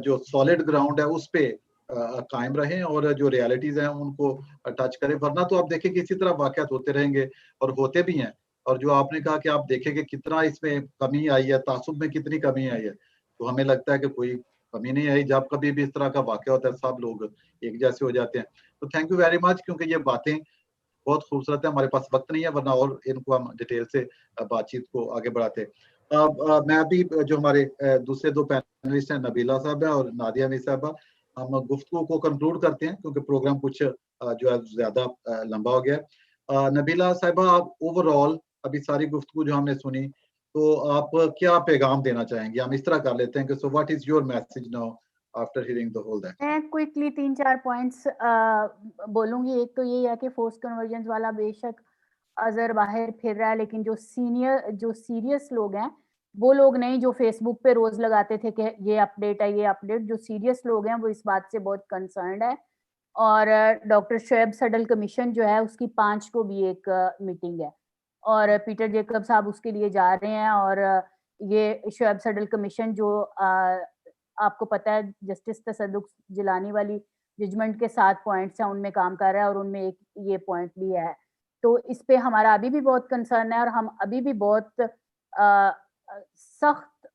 जो सॉलिड ग्राउंड है उस पे कायम रहें और जो रियलिटीज हैं उनको टच करें, वरना तो आप देखें कि इसी तरह वाकयात होते रहेंगे और होते भी हैं। और जो आपने कहा कि आप देखें कि कितना इसमें कमी आई है, तासुब में कितनी कमी आई है, तो हमें लगता है कि कोई कमी नहीं आई। जब कभी भी इस तरह का वाकया होता है सब लोग एक जैसे हो जाते हैं। तो थैंक यू वेरी मच, क्योंकि ये बातें बहुत खूबसूरत है। हमारे पास वक्त नहीं है, वरना और इनको हम डिटेल से बातचीत को आगे बढ़ाते। मैं अभी जो हमारे दूसरे दो पैनलिस्ट हैं, नबीला साहब है और नादिया मी साहबा, हम गुफ्तगू को कंक्लूड करते हैं क्योंकि प्रोग्राम कुछ जो है ज्यादा लंबा हो गया। नबीला साहिबा, आप ओवरऑल अभी सारी गुफ्तगू जो हमने सुनी, तो आप क्या पैगाम देना चाहेंगे? हम इस तरह कर लेते हैं कि so what is your message now after hearing the whole that? मैं क्विकली 3-4 पॉइंट्स बोलूंगी। एक तो ये है कि फोर्स कन्वर्जेंस वाला बेशक अजहर बाहर फिर रहा है, लेकिन जो सीरियस लोग हैं वो लोग नहीं जो फेसबुक पे रोज लगाते थे कि ये अपडेट है ये अपडेट। जो सीरियस लोग हैं वो इस बात से बहुत कंसर्न्ड है। और डॉक्टर शोएब सडल कमीशन जो है उसकी 5 को भी एक मीटिंग है, और पीटर जेकब साहब उसके लिए जा रहे हैं। और ये शोएब सडल कमीशन जो आपको पता है जस्टिस तसद्दुक जिलानी वाली जजमेंट के 7 पॉइंट्स हैं, उनमें काम कर रहा है और उनमें एक ये पॉइंट भी है। तो इस पे हमारा अभी भी बहुत कंसर्न है और हम अभी भी बहुत सख्त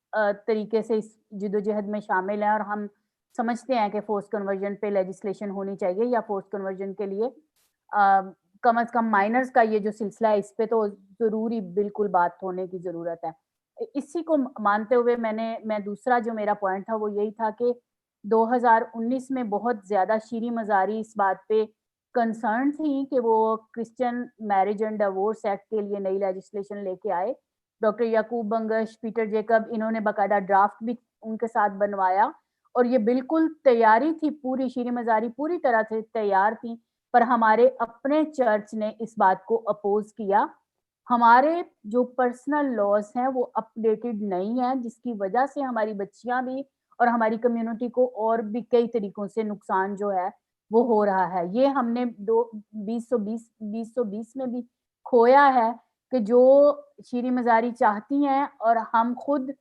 तरीके से इस जद्दोजहद में शामिल हैं और हम समझते हैं कि फोर्स कन्वर्जन पे लेजिस्लेशन होनी चाहिए या फोर्स कन्वर्जन के लिए कम से कम माइनर्स का ये जो सिलसिला है इस पे तो जरूरी बिल्कुल बात होने की जरूरत है। इसी को मानते हुए मैं दूसरा जो मेरा पॉइंट था वो यही था कि 2019 में बहुत ज्यादा शीरी मजारी इस बात पे कंसर्न थी कि वो Christian marriage and divorce act के लिए नई लेजिस्लेशन लेके आए। डॉक्टर याकूब बंगश, पीटर जेकब, इन्होंने बाकायदा ड्राफ्ट भी उनके साथ बनवाया और ये बिल्कुल तैयारी थी, पूरी शीरी मजारी पूरी तरह से तैयार थी, पर हमारे अपने चर्च ने इस बात को अपोज किया। हमारे जो पर्सनल लॉज हैं वो अपडेटेड नहीं है, जिसकी वजह से हमारी बच्चियां भी और हमारी कम्युनिटी को और भी कई तरीकों से नुकसान जो है वो हो रहा है। ये हमने 2020 में भी खोया है कि जो शीरी मजारी चाहती हैं और हम खुद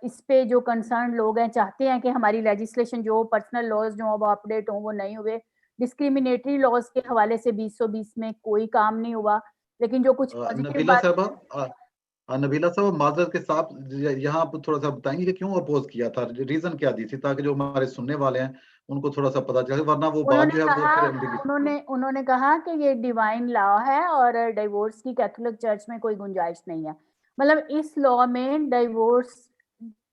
इस पे जो कंसर्न लोग हैं चाहते हैं कि हमारी लेजिस्लेशन जो पर्सनल लॉज जो वो अपडेट हों वो नहीं हुए। डिस्क्रिमिनेटरी लॉज के हवाले से 2020 में कोई काम नहीं हुआ, लेकिन जो कुछ पॉजिटिव नबीला बात साहब, नबीला साहब माजरत के साथ यहाँ आप थोड़ा सा बताएंगे कि क्यों अपोज किया था, रीजन क्या दी थी, ताकि जो हमारे सुनने वाले हैं उनको थोड़ा सा पता चले, वरना वो बात जो है वो फिर उन्होंने कहा कि ये डिवाइन लॉ है और डिवोर्स की कैथोलिक चर्च में कोई गुंजाइश नहीं है। मतलब इस लॉ में डिवोर्स,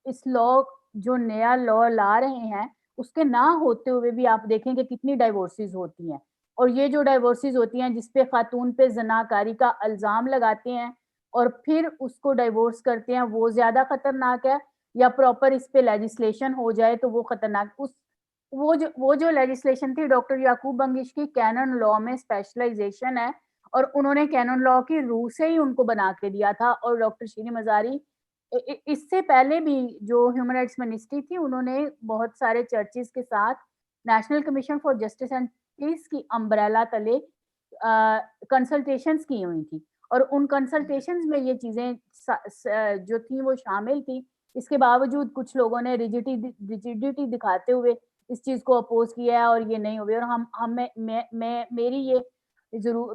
इस लॉ जो नया लॉ ला रहे हैं उसके ना होते हुए भी आप देखेंगे कितनी डाइवोर्सेस होती हैं, और ये जो डाइवोर्सेस होती हैं जिसपे खातून पे जनाकारी का इल्जाम लगाते हैं और फिर उसको डाइवोर्स करते हैं, वो ज्यादा खतरनाक है या प्रॉपर इस पे लेजिस्लेशन हो जाए तो वो खतरनाक। उस वो जो लेजिस्लेशन थी डॉक्टर याकूब बंगिश की, कैनन लॉ में स्पेशलाइजेशन है और उन्होंने कैनन लॉ की रूह से ही उनको बना के दिया था। और डॉक्टर शीरी मजारी इससे पहले भी जो ह्यूमन राइट्स मिनिस्ट्री थी उन्होंने बहुत सारे चर्चेस के साथ national commission for justice and peace की अम्ब्रेला तले कंसल्टेशंस की हुई थी और उन कंसल्टेशंस में ये चीजें जो थी वो शामिल थी। इसके बावजूद कुछ लोगों ने रिजिडिटी दिखाते हुए इस चीज को अपोज किया है और ये नहीं हुए। और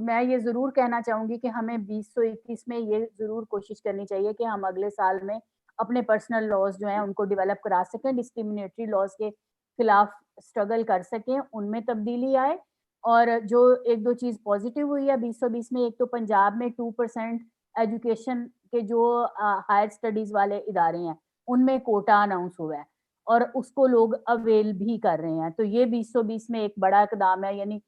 मैं ये जरूर कहना चाहूंगी कि हमें 2021 में ये जरूर कोशिश करनी चाहिए कि हम अगले साल में अपने पर्सनल लॉज जो हैं उनको डेवलप करा सकें, डिस्क्रिमिनेटरी लॉज के खिलाफ स्ट्रगल कर सकें, उनमें तब्दीली आए। और जो एक दो चीज पॉजिटिव हुई है 2020 में, एक तो पंजाब में 2% एजुकेशन के जो हायर स्टडीज वाले इदारे हैं उनमें कोटा अनाउंस हुआ है और उसको लोग अवेल भी कर रहे हैं। तो ये 2020 में एक बड़ा इकदाम है, यानी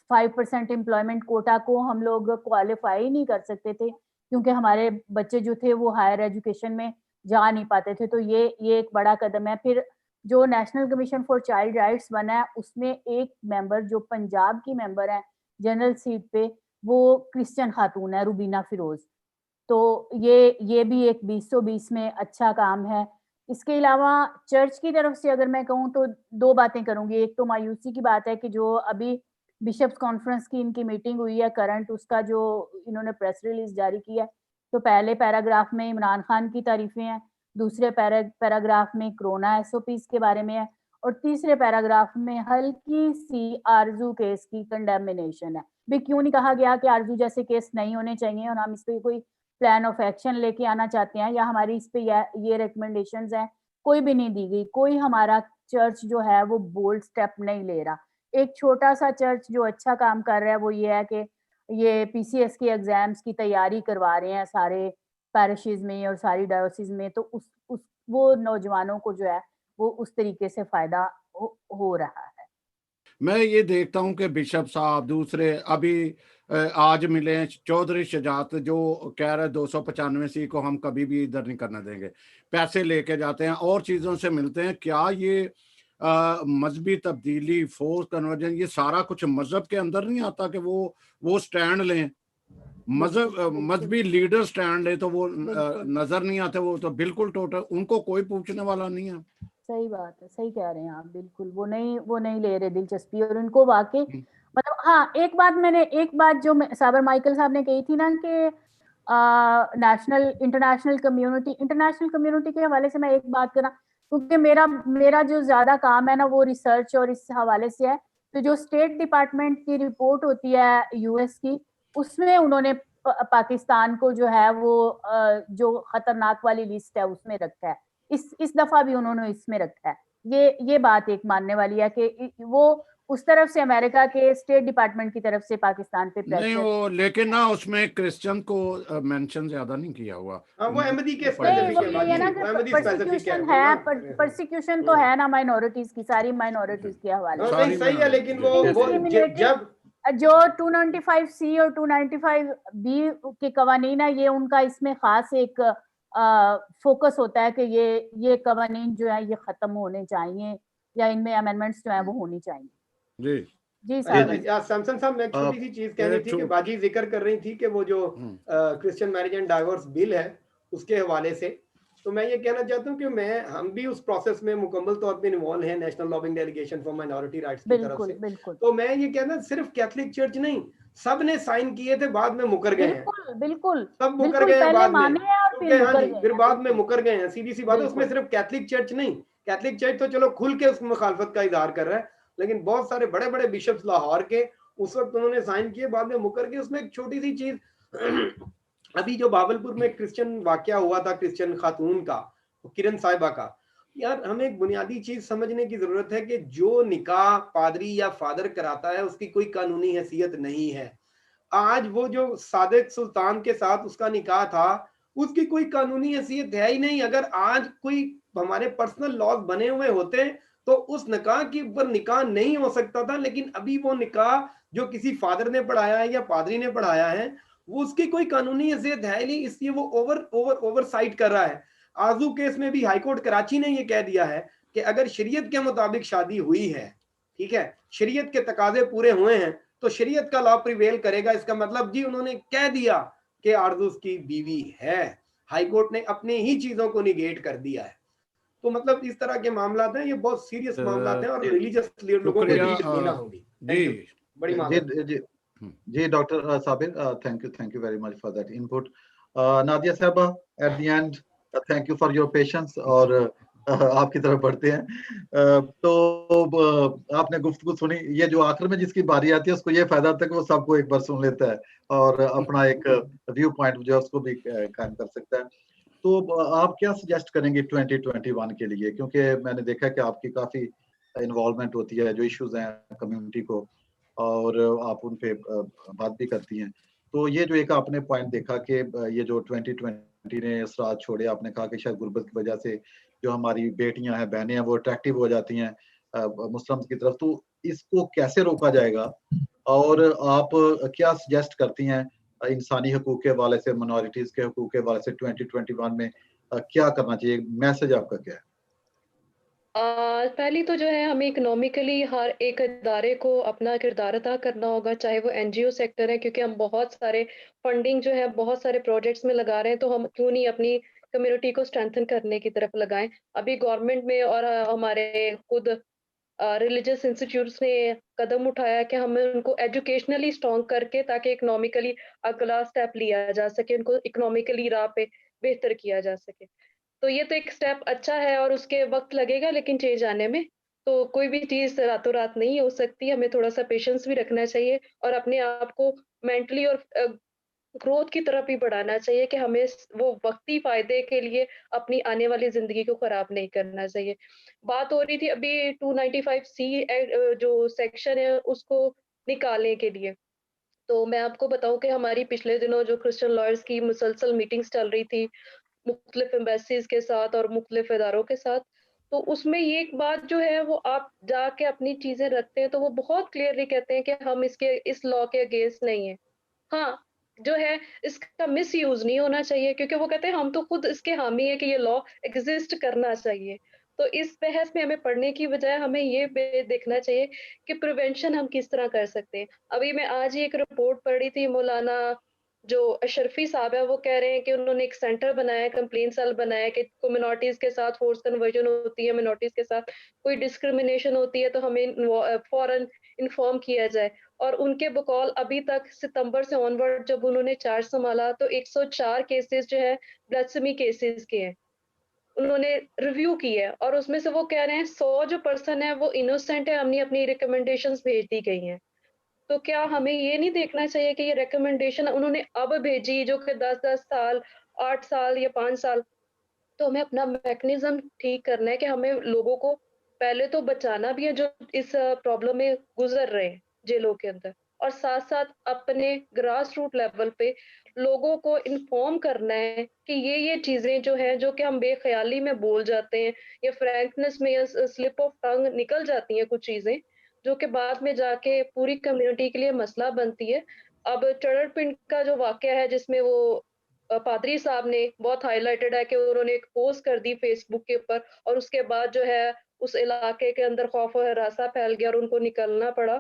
5% एम्प्लॉयमेंट कोटा को हम लोग क्वालिफाई नहीं कर सकते थे क्योंकि हमारे बच्चे जो थे वो हायर एजुकेशन में जा नहीं पाते थे। तो ये एक बड़ा कदम है। फिर जो national commission for child rights बना है उसमें एक मेंबर जो पंजाब की मेंबर है जनरल सीट पे, वो क्रिश्चियन खातून है रुबीना फिरोज। तो ये भी एक 2020 में अच्छा काम है। इसके अलावा चर्च की तरफ से अगर मैं कहूँ तो दो बातें करूंगी। एक तो मायूसी की बात है कि जो अभी बिशप्स कॉन्फ्रेंस की इनकी मीटिंग हुई है करंट, उसका जो इन्होंने प्रेस रिलीज जारी किया है, तो पहले पैराग्राफ में इमरान खान की तारीफें हैं, दूसरे पैराग्राफ में कोरोना एसओपीज के बारे में है और तीसरे पैराग्राफ में हल्की सी आरजू केस की कंडेमिनेशन है। भी क्यों नहीं कहा गया कि आरजू जैसे केस नहीं होने चाहिए और हम इस पे कोई प्लान ऑफ एक्शन लेके आना चाहते हैं या हमारी इस पे ये रिकमेंडेशंस हैं, कोई भी नहीं दी गई। कोई हमारा चर्च जो है वो बोल्ड स्टेप नहीं ले रहा। एक छोटा सा चर्च जो अच्छा काम कर रहा है वो ये है कि ये पीसीएस की एग्जाम्स की तैयारी करवा रहे हैं सारे पैरिशेस में और सारी डायोसिस में, तो उस वो नौजवानों को जो है वो उस तरीके से फायदा हो रहा है। मैं ये देखता हूं कि बिशप साहब दूसरे अभी आज मिले हैं चौधरी शजात जो कह रहे 295 को हम कभी भी इधर नहीं करने देंगे, पैसे लेके जाते हैं और चीजों से मिलते हैं। क्या ये मजहबी तब्दीली, फोर्स कन्वर्जन, ये सारा कुछ मजहब के अंदर नहीं आता कि वो स्टैंड लें, मजहबी लीडर स्टैंड ले तो वो नजर नहीं आते, वो तो बिल्कुल टोटल उनको कोई पूछने वाला नहीं है। सही बात है, सही कह रहे हैं आप, बिल्कुल वो नहीं ले रहे दिलचस्पी। और उनको वाकई मतलब हाँ, एक बात जो साबर माइकल साहब ने कही थी ना कि इंटरनेशनल कम्युनिटी के हवाले से मैं एक बात करा, क्योंकि मेरा जो ज्यादा काम है ना वो रिसर्च और इस हवाले से है। तो जो स्टेट डिपार्टमेंट की रिपोर्ट होती है यूएस की, उसमें उन्होंने पाकिस्तान को जो है वो जो खतरनाक वाली लिस्ट है उसमें रखा है। इस दफा भी उन्होंने इसमें रखा है। ये बात एक मानने वाली है कि वो उस तरफ से अमेरिका के स्टेट डिपार्टमेंट की तरफ से पाकिस्तान पे नहीं प्रेशर। वो लेकिन ना उसमें क्रिश्चियन को मेंशन ज्यादा नहीं किया हुआ। हाँ वो अहमदी के नहीं, स्पेसिफिक वो है ये है ना बाजी, कि वो अहमदी स्पेसिफिक है परसिक्यूशन वो है, ना। परसिक्यूशन तो है ना माइनॉरिटीज की, सारी माइनॉरिटीज के हवाले हाँ, से। नहीं सही है, लेकिन वो जब जो 295 सी और 295 बी के कवानीन है, ये उनका इसमें खास एक फोकस होता है कि ये कवानीन जो है ये खत्म होने चाहिए, या इनमें अमेंडमेंट्स जो है वो होनी चाहिए। जी जी सैमसन साहब, मैं छोटी सी चीज कहनी थी कि बाजी जिक्र कर रही थी कि वो जो Christian marriage and divorce bill है उसके हवाले से, तो मैं ये कहना चाहता हूँ कि हम भी उस प्रोसेस में मुकम्मल तौर पे इन्वॉल्व हैं, national lobbying delegation for minority rights की तरफ से। बिल्कुल। तो मैं ये कहना, सिर्फ कैथलिक चर्च नहीं, सब ने साइन किए थे, बाद में मुकर गए हैं। बिल्कुल सब मुकर गए हैं बाद में, और हाँ जी, फिर बाद में मुकर गए हैं, सीधी सी बात है। उसमें सिर्फ कैथलिक चर्च नहीं, कैथलिक चर्च तो चलो खुल के उस मुखालफत का इजहार कर रहा है, लेकिन बहुत सारे बड़े बड़े बिशप्स लाहौर के उस वक्त उन्होंने साइन किए, बाद में मुकर गए। उसमें एक छोटी सी चीज अभी जो बावलपुर में क्रिश्चियन वाकया हुआ था, क्रिश्चियन खातून का, किरण साहिबा का, यार हमें एक बुनियादी चीज समझने की जरूरत है कि जो निकाह पादरी या फादर कराता है उसकी कोई कानूनी हैसियत नहीं है। आज वो जो सादिक सुल्तान के साथ उसका निकाह था, उसकी कोई कानूनी हैसियत है ही नहीं। अगर आज कोई हमारे पर्सनल लॉज बने हुए होते तो उस निकाह के ऊपर निकाह नहीं हो सकता था, लेकिन अभी वो निकाह जो किसी फादर ने पढ़ाया है या पादरी ने पढ़ाया है, वो उसकी कोई कानूनी हैसियत है नहीं, इसलिए वो ओवरसाइट कर रहा है। आजू केस में भी हाईकोर्ट कराची ने ये कह दिया है कि अगर शरीयत के मुताबिक शादी हुई है, ठीक है, शरीयत के तकाजे पूरे हुए हैं, तो शरीयत का लॉ प्रिवेल करेगा। इसका मतलब जी उन्होंने कह दिया कि आरजू की बीवी है, हाईकोर्ट ने अपने ही चीजों को निगेट कर दिया है। तो मतलब इस तरह के मामला हैं, ये बहुत सीरियस मामला हैं और रिलीजियस लोगों को डील देना होगी। जी बड़ी जी doctor Sabir, thank you very much for that input. Nadia साहबा, at the end thank you for your patience, और आपकी तरफ बढ़ते हैं। तो आपने गुफ्तगू सुनी, ये जो आखिर में जिसकी बारी आती है उसको ये फायदा होता है कि वो सबको एक बार सुन लेता है और अपना एक व्यू पॉइंट जो है उसको भी कायम कर सकता है। तो आप क्या सजेस्ट करेंगे 2021 के लिए, क्योंकि मैंने देखा कि आपकी काफी इन्वॉल्वमेंट होती है, जो इश्यूज हैं कम्युनिटी को, और आप उन पे बात भी करती हैं। तो ये जो एक आपने पॉइंट देखा कि ये जो 2020 ने असरात छोड़े, आपने कहा कि शायद गुर्बत की वजह से जो हमारी बेटियां हैं, बहनें हैं, वो अट्रैक्टिव हो जाती हैं मुस्लिम्स की तरफ, तो इसको कैसे रोका जाएगा और आप क्या सजेस्ट करती हैं इंसानी हकूक के हवाले से, माइनॉरिटीज के हकूक के हवाले से 2021 में क्या करना चाहिए? मैसेज आपका क्या है? पहली तो जो है हमें इकोनॉमिकली हर एक इदारे को अपना किरदार अदा करना होगा, चाहे वो एनजीओ सेक्टर है, क्योंकि हम बहुत सारे फंडिंग जो है बहुत सारे प्रोजेक्ट्स में लगा रहे हैं, तो हम क्यों नहीं अपनी कम्युनिटी को स्ट्रेंथन करने की तरफ लगाएं। अभी गवर्नमेंट में और हमारे खुद रिलीजियस इंस्टीट्यूट्स ने कदम उठाया कि हमें उनको एजुकेशनली स्ट्रॉन्ग करके ताकि इकोनॉमिकली अगला स्टेप लिया जा सके, उनको इकोनॉमिकली राह पे बेहतर किया जा सके। तो ये तो एक स्टेप अच्छा है और उसके वक्त लगेगा लेकिन चेंज आने में। तो कोई भी चीज़ रातों रात नहीं हो सकती, हमें थोड़ा-सा पेशेंस भी रखना चाहिए और अपने आप को मेंटली और ग्रोथ की तरफ भी बढ़ाना चाहिए कि हमें वो वक्ती फायदे के लिए अपनी आने वाली जिंदगी को खराब नहीं करना चाहिए। बात हो रही थी अभी 295 सी जो सेक्शन है उसको निकालने के लिए। तो मैं आपको बताऊं कि हमारी पिछले दिनों जो क्रिश्चियन लॉयर्स की मुसलसल मीटिंग्स चल रही थी मुख्तलिफ एम्बेसीज के साथ और मुख्तलिफ इदारों के साथ, तो उसमें ये एक बात जो है वो आप जाके अपनी चीजें रखते हैं तो वो बहुत क्लियरली कहते हैं कि हम इस लॉ के अगेंस्ट नहीं है। हाँ, जो है इसका मिसयूज़ नहीं होना चाहिए क्योंकि वो कहते हैं हम तो खुद इसके हामी हैं कि ये लॉ एग्ज़िस्ट करना चाहिए। तो इस बहस में हमें पढ़ने की बजाय हमें ये देखना चाहिए कि प्रिवेंशन हम किस तरह कर सकते हैं। अभी मैं आज ही एक रिपोर्ट पढ़ी थी मौलाना जो अशरफी साहब है वो कह रहे हैं कि उन्होंने एक सेंटर बनाया है, कंप्लेंट सेल बनाया है कि मिनॉरिटीज के साथ फोर्स कन्वर्जन होती है, मिनॉरिटीज के साथ कोई डिस्क्रिमिनेशन होती है तो हमें फौरन इन्फॉर्म किया जाए। और उनके बकौल अभी तक सितंबर से ऑनवर्ड जब उन्होंने चार्ज संभाला तो 104 केसेस जो है ब्लैस्फेमी केसेस के हैं, उन्होंने रिव्यू की है और उसमें से वो कह रहे हैं 100 जो पर्सन है वो इनोसेंट है, हमने अपनी रिकमेंडेशंस भेज दी गई हैं। तो क्या हमें ये नहीं देखना चाहिए कि ये रिकमेंडेशन उन्होंने अब भेजी जो कि 10-10 साल, 8 साल या 5 साल, तो हमें अपना मैकेनिज्म ठीक करना है कि हमें लोगों को पहले तो बचाना भी है जो इस प्रॉब्लम में गुजर रहे हैं जेलों के अंदर, और साथ साथ अपने ग्रास रूट लेवल पे लोगों को इन्फॉर्म करना है कि ये चीजें जो हैं जो कि हम बेख्याली में बोल जाते हैं या फ्रैंकनेस में या स्लिप ऑफ टंग निकल जाती हैं कुछ चीजें जो कि बाद में जाके पूरी कम्युनिटी के लिए मसला बनती है। अब चड़र पिंड का जो वाकया है जिसमें वो पादरी साहब ने बहुत हाईलाइटेड है कि उन्होंने एक पोस्ट कर दी फेसबुक के ऊपर और उसके बाद जो है उस इलाके के अंदर खौफ और हरासा फैल गया और उनको निकलना पड़ा।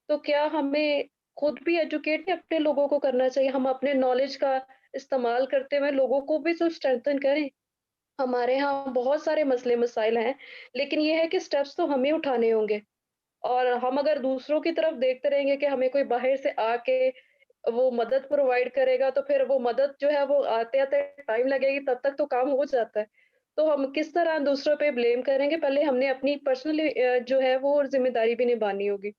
तो क्या हमें खुद भी एजुकेट अपने लोगों को करना चाहिए, हम अपने नॉलेज का इस्तेमाल करते हुए लोगों को भी तो स्ट्रेंथन करें। हमारे यहाँ बहुत सारे मसले मसाइल हैं, लेकिन ये है कि स्टेप्स तो हमें उठाने होंगे और हम अगर दूसरों की तरफ देखते रहेंगे कि हमें कोई बाहर से आके वो मदद प्रोवाइड करेगा तो फिर वो मदद जो है वो आते-आते टाइम लगेगी, तब तक तो काम हो जाता है। तो हम किस तरह दूसरों पे ब्लेम करेंगे, पहले हमने अपनी पर्सनली जो है वो ज़िम्मेदारी भी निभानी होगी।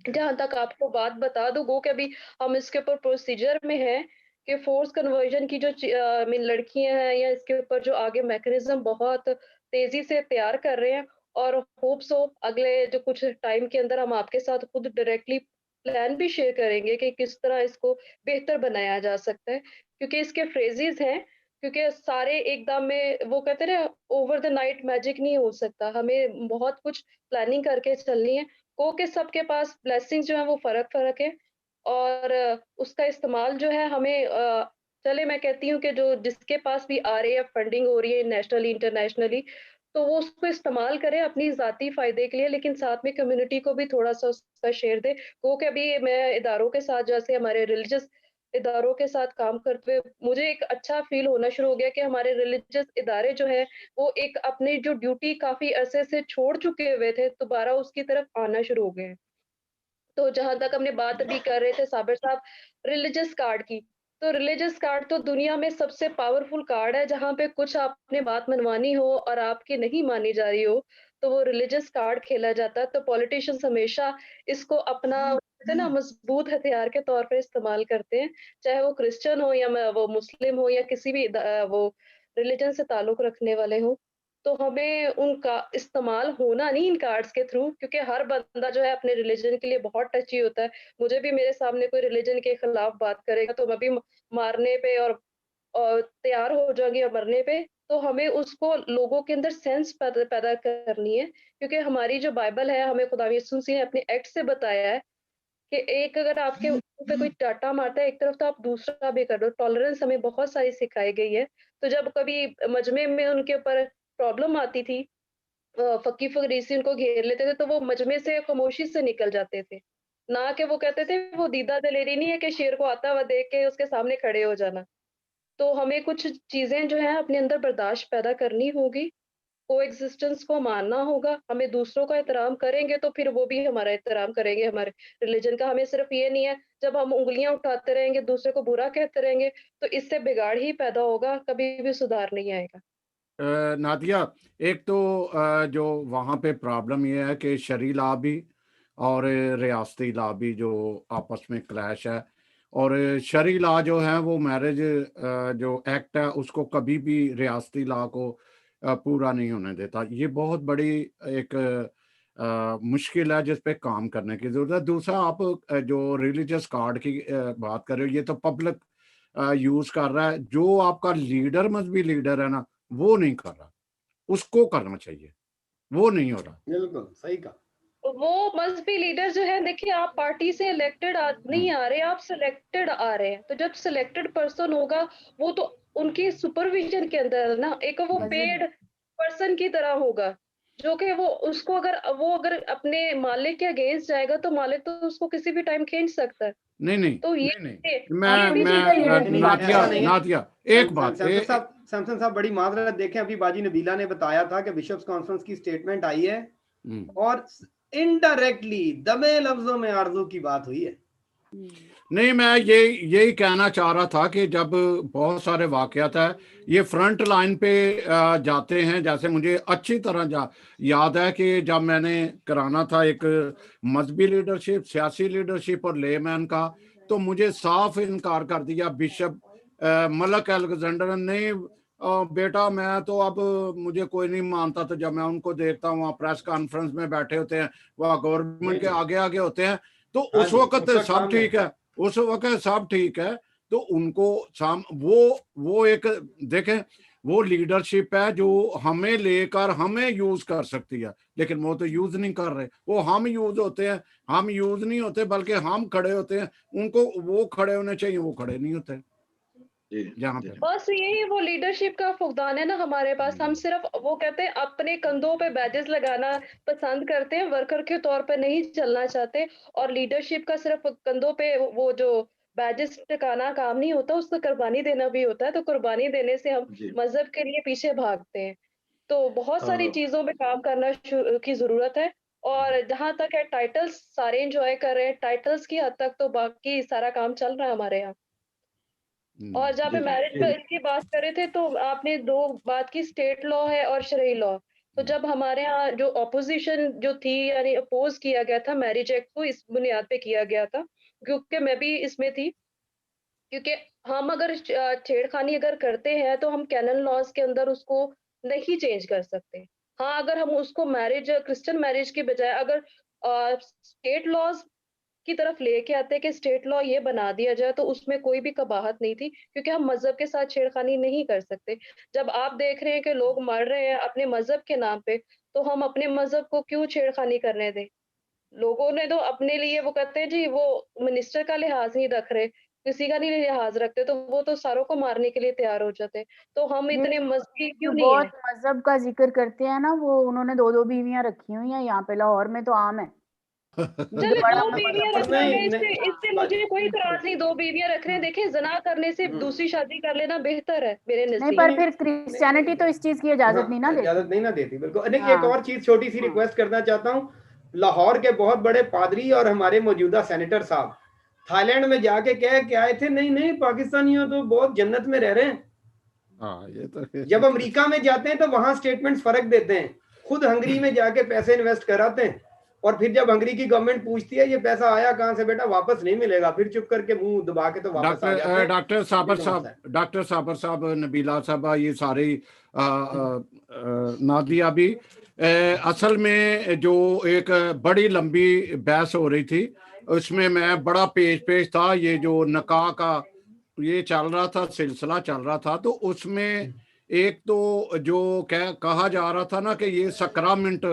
जहाँ तक आपको बात बता दूँ गो कि अभी हम इसके ऊपर प्रोसीजर में हैं कि फ़ोर्स कन्वर्जन की जो आई मीन लड़कियाँ हैं या इसके ऊपर जो आगे मैकेनिज़्म बहुत तेज़ी से तैयार कर रहे हैं और होप सो अगले जो कुछ टाइम के अंदर हम आपके साथ खुद डायरेक्टली प्लान भी शेयर करेंगे कि किस तरह इसको बेहतर बनाया जा सकता है। क्योंकि इसके फ्रेजेज़ हैं, क्योंकि सारे एकदम में वो कहते हैं ना ओवर द नाइट मैजिक नहीं हो सकता, हमें बहुत कुछ प्लानिंग करके चलनी है। को के सबके पास ब्लेसिंग्स जो है वो फ़र्क-फ़र्क है और उसका इस्तेमाल जो है हमें चले मैं कहती हूँ कि जो जिसके पास भी आ रही है फंडिंग हो रही है नेशनली, इंटरनेशनली, तो वो उसको इस्तेमाल करे अपनी ज़ाती फ़ायदे के लिए, लेकिन साथ में कम्युनिटी को भी थोड़ा-सा उसका शेयर दे। वो कि अभी मैं इदारों के साथ जैसे हमारे रिलीजियस इदारों के साथ काम करते हुए मुझे एक अच्छा फ़ील होना शुरू हो गया कि हमारे रिलीजियस इदारे जो हैं वो एक अपनी जो ड्यूटी काफ़ी अरसे से छोड़ चुके हुए थे, दोबारा उसकी तरफ आना शुरू हो गए हैं। तो जहाँ तक हमने बात अभी कर रहे थे साबिर साहब रिलीजियस कार्ड की, तो रिलीजियस कार्ड तो दुनिया में सबसे पावरफुल कार्ड है, जहाँ पे कुछ आपने बात मनवानी हो और आपकी नहीं मानी जा रही हो, तो वो रिलीजियस कार्ड खेला जाता है। तो पॉलिटिशियंस हमेशा इसको अपना कहते हैं ना मजबूत हथियार के तौर पे इस्तेमाल करते हैं, चाहे वो क्रिश्चियन हो या वो मुस्लिम हो या किसी भी वो रिलीजन से ताल्लुक रखने वाले हों। तो हमें उनका इस्तेमाल होना नहीं इन कार्ड्स के थ्रू, क्योंकि हर बंदा जो है अपने रिलीजन के लिए बहुत टची होता है। मुझे भी मेरे सामने कोई रिलीजन के खिलाफ बात करेगा तो मैं भी मारने पे और तैयार हो जाऊँगी और मरने पे। तो हमें उसको लोगों के अंदर सेंस पैदा पैदा करनी है, क्योंकि हमारी जो बाइबल है हमें खुदा यीशु मसीह ने अपने एक्ट से बताया है कि एक अगर आपके मुँह पे कोई टाटा मारता है, एक तरफ तो आप दूसरा भी कर दो। टॉलरेंस हमें बहुत सारी सिखाई गई है। तो जब कभी मजमे में उनके ऊपर प्रॉब्लम आती थी, फ़कीह फ़रीसी उनको घेर लेते थे, तो वो मजमे से खामोशी से निकल जाते थे। ना कि वो कहते थे वो दीदा दिलेरी नहीं है कि शेर को आता हुआ देख के उसके सामने खड़े हो जाना। तो हमें कुछ चीज़ें जो हैं अपने अंदर बर्दाश्त पैदा करनी होगी, कोएग्जिस्टेंस को मानना होगा, हमें दूसरों का एहतराम करेंगे तो फिर वो भी हमारा एहतराम करेंगे हमारे रिलीजन का। हमें सिर्फ़ ये नहीं है जब हम उँगलियाँ उठाते रहेंगे, दूसरे को बुरा कहते रहेंगे, तो इससे बिगाड़ ही पैदा होगा, कभी भी सुधार नहीं आएगा। नादिया, एक तो जो वहाँ पे प्रॉब्लम ये है कि शरई लॉ भी और रियासती लॉ भी जो आपस में क्लैश है, और शरई लॉ जो है वो मैरिज जो एक्ट है उसको कभी भी रियासती लॉ को पूरा नहीं होने देता। ये बहुत बड़ी एक मुश्किल है जिस पे काम करने की ज़रूरत है। दूसरा, आप जो रिलीजियस कार्ड की बात कर रहे हो, ये तो पब्लिक यूज़ कर रहा है। जो आपका लीडर मज़हबी लीडर है ना, वो नहीं कर रहा, उसको करना चाहिए, वो नहीं हो रहा। बिल्कुल सही कहा। वो मज़हबी लीडर जो है देखिए आप पार्टी से इलेक्टेड नहीं आ रहे, आप सिलेक्टेड आ रहे हैं। तो जब सिलेक्टेड पर्सन होगा वो तो उनकी सुपरविजन के अंदर है ना, एक वो पेड पर्सन की तरह होगा, जो कि वो उसको अगर वो अगर अपने मालिक के अगेंस्ट जाएगा तो मालिक तो उसको किसी भी टाइम खींच सकता है। नहीं नहीं तो ये नहीं ये मैं भी मैं सीधा नहीं, नादिया ऐसा नहीं है। नादिया एक बात सैमसन साहब बड़ी माजरत, देखें अभी बाजी नबीला ने बताया था कि बिशप्स कॉन्फ्रेंस की स्टेटमेंट आई है और इनडायरेक्टली दबे लफ्जों में आरजू की बात हुई है। नहीं, मैं यही कहना चाह रहा था कि जब बहुत सारे वाकयात है ये फ्रंट लाइन पे जाते हैं, जैसे मुझे अच्छी तरह याद है कि जब मैंने कराना था एक मजहबी लीडरशिप, सियासी लीडरशिप और लेमैन का, तो मुझे साफ इनकार कर दिया बिशप मलक अलेक्जेंडर ने। बेटा मैं तो अब मुझे कोई नहीं मानता, तो जब मैं उनको देखता हूँ वहाँ प्रेस कॉन्फ्रेंस में बैठे होते हैं, वह गवर्नमेंट के आगे आगे होते हैं, तो उस वक्त सब ठीक है, उस वक्त सब ठीक है। तो उनको वो एक देखें, वो लीडरशिप है जो हमें लेकर हमें यूज कर सकती है, लेकिन वो तो यूज नहीं कर रहे। वो हम यूज होते हैं, हम यूज नहीं होते, बल्कि हम खड़े होते हैं। उनको वो खड़े होने चाहिए, वो खड़े नहीं होते जहाँ पे। बस यही वो लीडरशिप का फुकदान है ना हमारे पास। हम सिर्फ वो कहते हैं अपने कंधों पे बैजेस लगाना पसंद करते हैं, वर्कर के तौर पे नहीं चलना चाहते। और लीडरशिप का सिर्फ कंधों पे वो जो बैजेस टिकाना काम नहीं होता, उसको कुर्बानी देना भी होता है। तो कुर्बानी देने से हम मजहब के लिए पीछे भागते हैं। तो बहुत सारी चीजों पे काम करना की जरूरत है। और जहां तक है टाइटल्स सारे एंजॉय कर रहे हैं, टाइटल्स की हद तक तो बाकी सारा काम चल रहा है हमारे यहाँ। और जहाँ पे मैरिज बिल की बात कर रहे थे, तो आपने दो बात की, स्टेट लॉ है और शरई लॉ। तो जब हमारे यहाँ जो ऑपोजिशन जो थी, यानी अपोज किया गया था मैरिज एक्ट को, इस बुनियाद पे किया गया था, क्योंकि मैं भी इसमें थी। क्योंकि हम अगर छेड़खानी अगर करते हैं तो हम कैनन लॉज के अंदर उसको नहीं चेंज कर सकते। हाँ, अगर हम उसको मैरिज क्रिश्चियन मैरिज के बजाय अगर स्टेट लॉज की तरफ लेके आते कि स्टेट लॉ ये बना दिया जाए, तो उसमें कोई भी कबाहत नहीं थी, क्योंकि हम मजहब के साथ छेड़खानी नहीं कर सकते। जब आप देख रहे हैं कि लोग मर रहे हैं अपने मजहब के नाम पे, तो हम अपने मजहब को क्यों छेड़खानी करने दें? लोगों ने तो अपने लिए वो कहते हैं जी, वो मिनिस्टर का लिहाज नहीं रख रहे, किसी का नहीं लिहाज रखते, तो वो तो सारों को मारने के लिए तैयार हो जाते। तो हम इतने मजहबी जो क्यों नहीं बहुत है? मजहब का जिक्र करते हैं ना, वो उन्होंने 2-2 बीवियां रखी हुई हैं। यहाँ पे लाहौर में तो आम है। चले बड़ा 2 बीवियां मजहब रखना है। है, इससे मुझे कोई इतराज नहीं, 2 बीवियां रख रहे हैं। देखिए, ज़िना करने से दूसरी शादी कर लेना बेहतर है मेरे नहीं, नजदीक। पर फिर क्रिश्चियनिटी तो इस चीज की इजाजत नहीं ना देती। इजाजत नहीं ना देती, बिल्कुल। नहीं, एक हाँ। और चीज छोटी सी रिक्वेस्ट करना चाहता हूँ। लाहौर के बहुत बड़े पादरी और हमारे मौजूदा सेनेटर साहब थाईलैंड में जाके कह के आए थे, नहीं नहीं पाकिस्तानियों तो बहुत जन्नत में रह रहे हैं। हाँ, ये तो जब अमेरिका में जाते हैं तो वहां स्टेटमेंट्स फर्क देते हैं। खुद हंगरी में जाके पैसे इन्वेस्ट कराते हैं, और फिर जब हंगरी की गवर्नमेंट पूछती है ये पैसा आया कहाँ से बेटा, वापस नहीं मिलेगा, फिर चुप करके मुंह दबा के तो वापस आ जाते हैं। डॉक्टर साबर साहब, नबीला साहब, ये सारे नादिया भी, असल में जो एक बड़ी लंबी बहस हो रही थी, उसमें मैं बड़ा पेश था। ये जो नकाह का ये चल रहा था, सिलसिला चल रहा था, तो उसमें एक तो जो कहा जा रहा था ना कि ये सक्रामेंट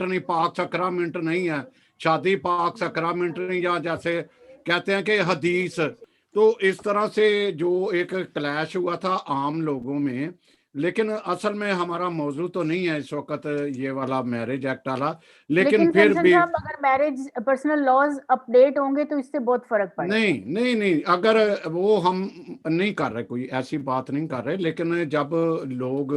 नहीं, पाक सक्रामेंट नहीं है, शादी पाक सक्रामेंट नहीं, या जैसे कहते हैं कि हदीस। तो इस तरह से जो एक क्लैश हुआ था आम लोगों में, लेकिन असल में हमारा मौजू तो नहीं है इस वक्त ये वाला मैरिज एक्ट वाला, लेकिन फिर भी साहब, अगर मैरिज पर्सनल लॉज अपडेट होंगे तो इससे बहुत फर्क पड़ेगा। नहीं, अगर वो हम नहीं कर रहे, कोई ऐसी बात नहीं कर रहे, लेकिन जब लोग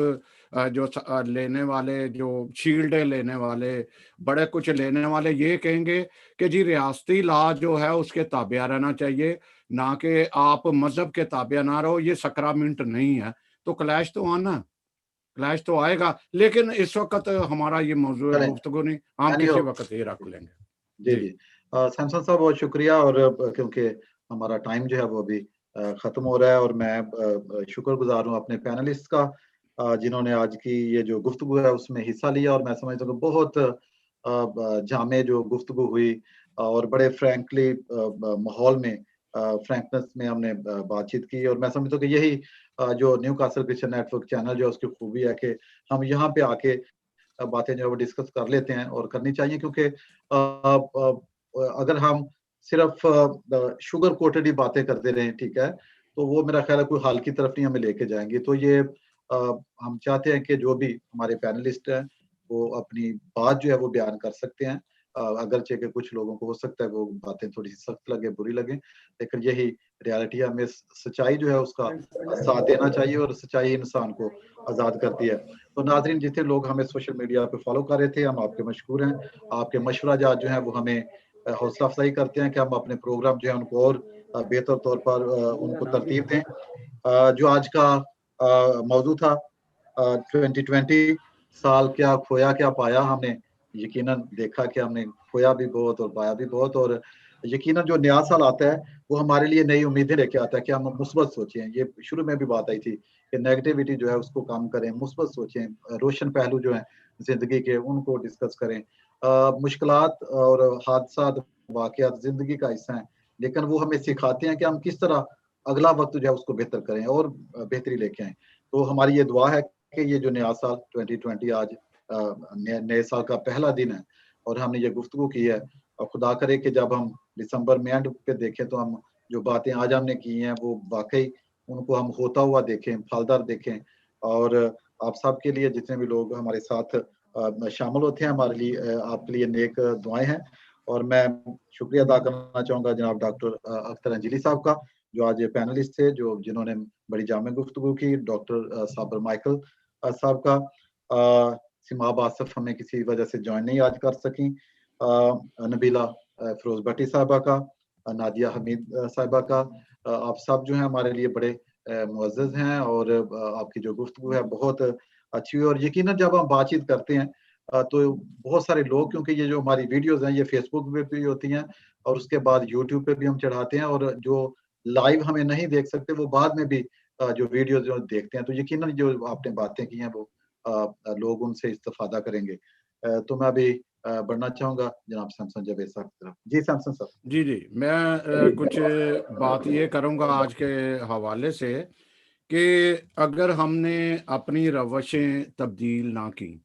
जो लेने वाले, जो शील्ड लेने वाले, बड़े कुछ लेने वाले ये कहेंगे कि जी रियासती लॉ जो है उसके ताबिया रहना चाहिए, ना कि आप मजहब के ताबिया ना रहो, ये सक्रामेंट नहीं है, तो क्लैश तो आएगा। लेकिन इस वक्त हमारा ये मौजू है गुफ्तगू नहीं, हम किसी वक्त ये रख लेंगे। जी। सैमसन साहब बहुत शुक्रिया, और क्योंकि हमारा टाइम जो है वो अभी खत्म हो रहा है, और मैं शुक्रगुजार हूँ अपने पैनलिस्ट का जिन्होंने आज की ये जो गुफ्तगू है उसमें हिस्सा लिया। और मैं समझता हूँ बहुत जामे जो गुफ्तगू हुई, और बड़े फ्रैंकली माहौल में, फ्रैंकनेस में हमने बातचीत की। और मैं समझता हूँ कि यही जो new castle Christian network channel जो है उसकी खूबी है कि हम यहाँ पे आके बातें जो है वो डिस्कस कर लेते हैं, और करनी चाहिए, क्योंकि अगर हम सिर्फ शुगर कोटेड ही बातें करते रहें, ठीक है, तो वो मेरा ख्याल है कोई हाल की तरफ नहीं हमें लेके जाएंगे। तो ये हम चाहते हैं कि जो भी हमारे पैनलिस्ट हैं वो अपनी बात जो है वो बयान कर सकते हैं, अगरचे कि कुछ लोगों को हो सकता है वो बातें थोड़ी सी सख्त लगे, बुरी लगे, लेकिन यही रियलिटी है। हमें सच्चाई जो है उसका साथ देना चाहिए और सच्चाई इंसान को आज़ाद करती है। तो नाज़रीन, जितने लोग हमें सोशल मीडिया पे फॉलो कर रहे थे, हम आपके मशकूर हैं। आपके मशवरा जो है वो हमें हौसला अफजाई करते हैं कि हम अपने प्रोग्राम जो है उनको और बेहतर तौर पर उनको तरतीब दें। जो आज का मौजू था 2020 साल, क्या खोया क्या पाया, हमने यकीनन देखा कि हमने खोया भी बहुत और पाया भी बहुत। और यकीनन जो नया साल आता है वो हमारे लिए नई उम्मीदें लेके आता है कि हम मुस्बत सोचें। ये शुरू में भी बात आई थी कि नेगेटिविटी जो है उसको कम करें, मुस्बत सोचें, रोशन पहलू जो हैं ज़िंदगी के उनको डिस्कस करें। मुश्किलात और हादसात, वाक़यात ज़िंदगी का हिस्सा हैं, लेकिन वो हमें सिखाते हैं कि हम किस तरह अगला वक़्त जो है उसको बेहतर करें और बेहतरी लेके आएँ। तो हमारी ये दुआ है कि ये जो नया साल 2020 आज नए साल का पहला दिन है और हमने ये गुफ्तगू की है, और खुदा करे कि जब हम दिसंबर में एंड पे देखें तो हम जो बातें आज हमने की हैं वो वाक़ई उनको हम होता हुआ देखें, फलदार देखें। और आप सबके लिए, जितने भी लोग हमारे साथ शामिल होते हैं, हमारे लिए आपके लिए नेक दुआएँ हैं। और मैं शुक्रिया अदा करना चाहूँगा जनाब डॉक्टर अख्तर अंजली साहब का, जो आज पैनलिस्ट थे, जिन्होंने बड़ी जामे गुफ्तगू की। डॉक्टर साबर माइकल साहब का। सिमाब आसफ हमें किसी वजह से ज्वाइन नहीं आज कर सकी। नबीला फिरोज भट्टी साहबा का, नादिया हमीद साहिबा का। आप सब जो हैं हमारे लिए बड़े मुअज़्ज़ज़ हैं और आपकी जो गुफ्तगू है बहुत अच्छी हुई। और यकीनन जब हम बातचीत करते हैं तो बहुत सारे लोग, क्योंकि ये जो हमारी वीडियोज़ हैं ये फ़ेसबुक पे भी होती हैं और उसके बाद यूट्यूब पे भी हम चढ़ाते हैं, और जो लाइव हमें नहीं देख सकते वो बाद में भी जो वीडियोज़ जो देखते हैं, तो यकीनन जो आपने बातें की हैं वो लोग उनसे इस्तिफ़ादा करेंगे। तो मैं अभी बढ़ना चाहूँगा जनाब सैमसन जावेद साहब की तरफ। जी सैमसन साहब। जी, जी। मैं कुछ बात ये करूँगा आज के हवाले से कि अगर हमने अपनी रवशें तब्दील ना की,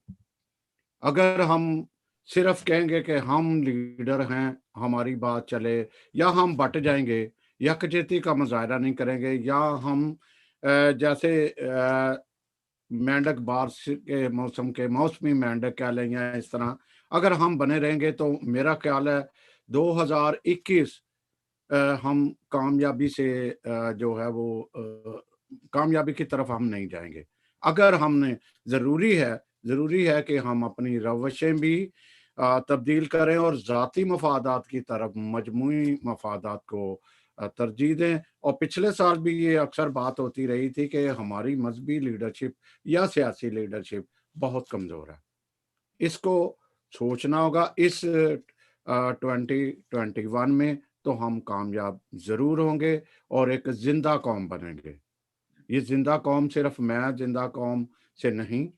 अगर हम सिर्फ़ कहेंगे कि हम लीडर हैं, हमारी बात चले, या हम बँट जाएँगे, यकजहती का मुज़ाहरा नहीं करेंगे, या हम जैसे मेंढक बारिश के मौसम के मौसमी मेंढक कह लें या इस तरह अगर हम बने रहेंगे तो मेरा ख्याल है 2021 हम कामयाबी से जो है वो कामयाबी की तरफ हम नहीं जाएँगे। अगर हमने ज़रूरी है कि हम अपनी रवशें भी तब्दील करें और ज़ाती मफ़ादात की तरफ मजमूई मफ़ादात को तरजीह दें। और पिछले साल भी ये अक्सर बात होती रही थी कि हमारी मज़हबी लीडरशिप या सियासी लीडरशिप बहुत कमज़ोर है। इसको सोचना होगा। इस 2021 में तो हम कामयाब ज़रूर होंगे और एक ज़िंदा कौम बनेंगे। ये ज़िंदा कौम सिर्फ़ मैं ज़िंदा कौम से नहीं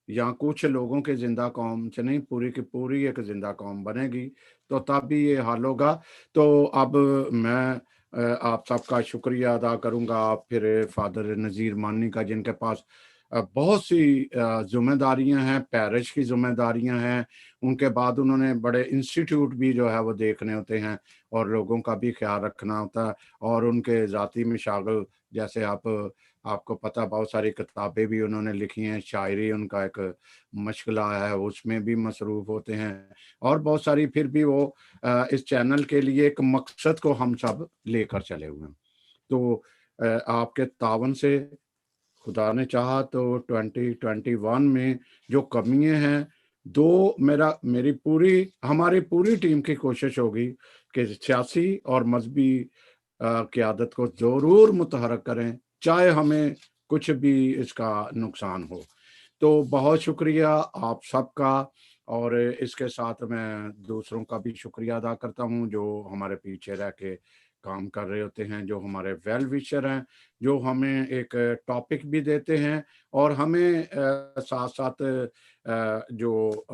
या कुछ लोगों के ज़िंदा कौम से नहीं, पूरी की पूरी एक ज़िंदा कौम बनेगी, तो तब भी ये हल होगा। तो अब मैं आप सबका शुक्रिया अदा करूँगा, आप फिर फ़ादर नज़ीर मानी का, जिनके पास बहुत सी ज़िम्मेदारियाँ हैं, पैरिश की ज़िम्मेदारियाँ हैं, उनके बाद उन्होंने बड़े इंस्टीट्यूट भी जो है वो देखने होते हैं और लोगों का भी ख़्याल रखना होता है, और उनके ज़ाती मशागिल, जैसे आपको पता, बहुत सारी किताबें भी उन्होंने लिखी हैं, शायरी उनका एक मशग़ला है, उसमें भी मसरूफ़ होते हैं, और बहुत सारी फिर भी वो इस चैनल के लिए एक मकसद को हम सब लेकर चले हुए हैं। तो आपके तावन से खुदा ने चाहा तो 2021 में जो कमियाँ हैं, हमारी पूरी टीम की कोशिश होगी कि सियासी और मज़हबी क़यादत को ज़रूर मुतहर्रिक करें, चाहे हमें कुछ भी इसका नुकसान हो। तो बहुत शुक्रिया आप सबका, और इसके साथ मैं दूसरों का भी शुक्रिया अदा करता हूँ जो हमारे पीछे रह के काम कर रहे होते हैं, जो हमारे वेल विशर हैं, जो हमें एक टॉपिक भी देते हैं और हमें साथ-साथ जो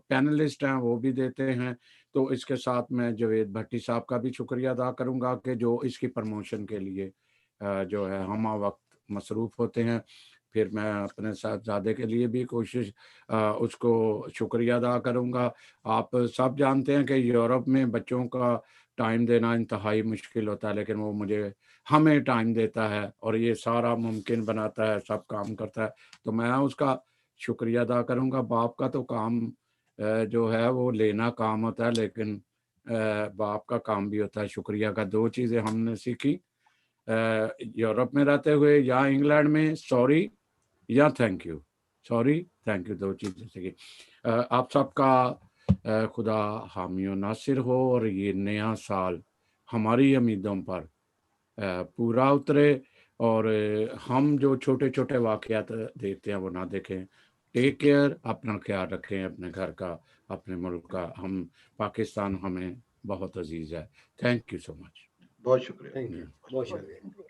पैनलिस्ट हैं वो भी देते हैं। तो इसके साथ मैं जावेद भट्टी साहब का भी शुक्रिया अदा करूँगा कि जो इसकी प्रमोशन के लिए जो है हमा वक्त मसरूफ़ होते हैं। फिर मैं अपने साहबज़ादे के लिए भी उसको शुक्रिया अदा करूँगा। आप सब जानते हैं कि यूरोप में बच्चों का टाइम देना इंतहाई मुश्किल होता है, लेकिन वो हमें टाइम देता है और ये सारा मुमकिन बनाता है, सब काम करता है। तो मैं उसका शुक्रिया अदा करूँगा। बाप का तो काम जो है वो लेना काम होता है, लेकिन बाप का काम भी होता है शुक्रिया का। दो चीज़ें हमने सीखी यूरोप में रहते हुए या इंग्लैंड में, सॉरी या thank you. Sorry thank you, दो चीज़ें सीखी। आप सबका खुदा हामी और नासिर हो और ये नया साल हमारी उम्मीदों पर पूरा उतरे और हम जो छोटे छोटे वाक़यात देखते हैं वो ना देखें। टेक केयर, अपना ख्याल रखें, अपने घर का, अपने मुल्क का। हम पाकिस्तान हमें बहुत अजीज़ है। Thank you so much. बहुत शुक्रिया। थैंक यू, बहुत शुक्रिया।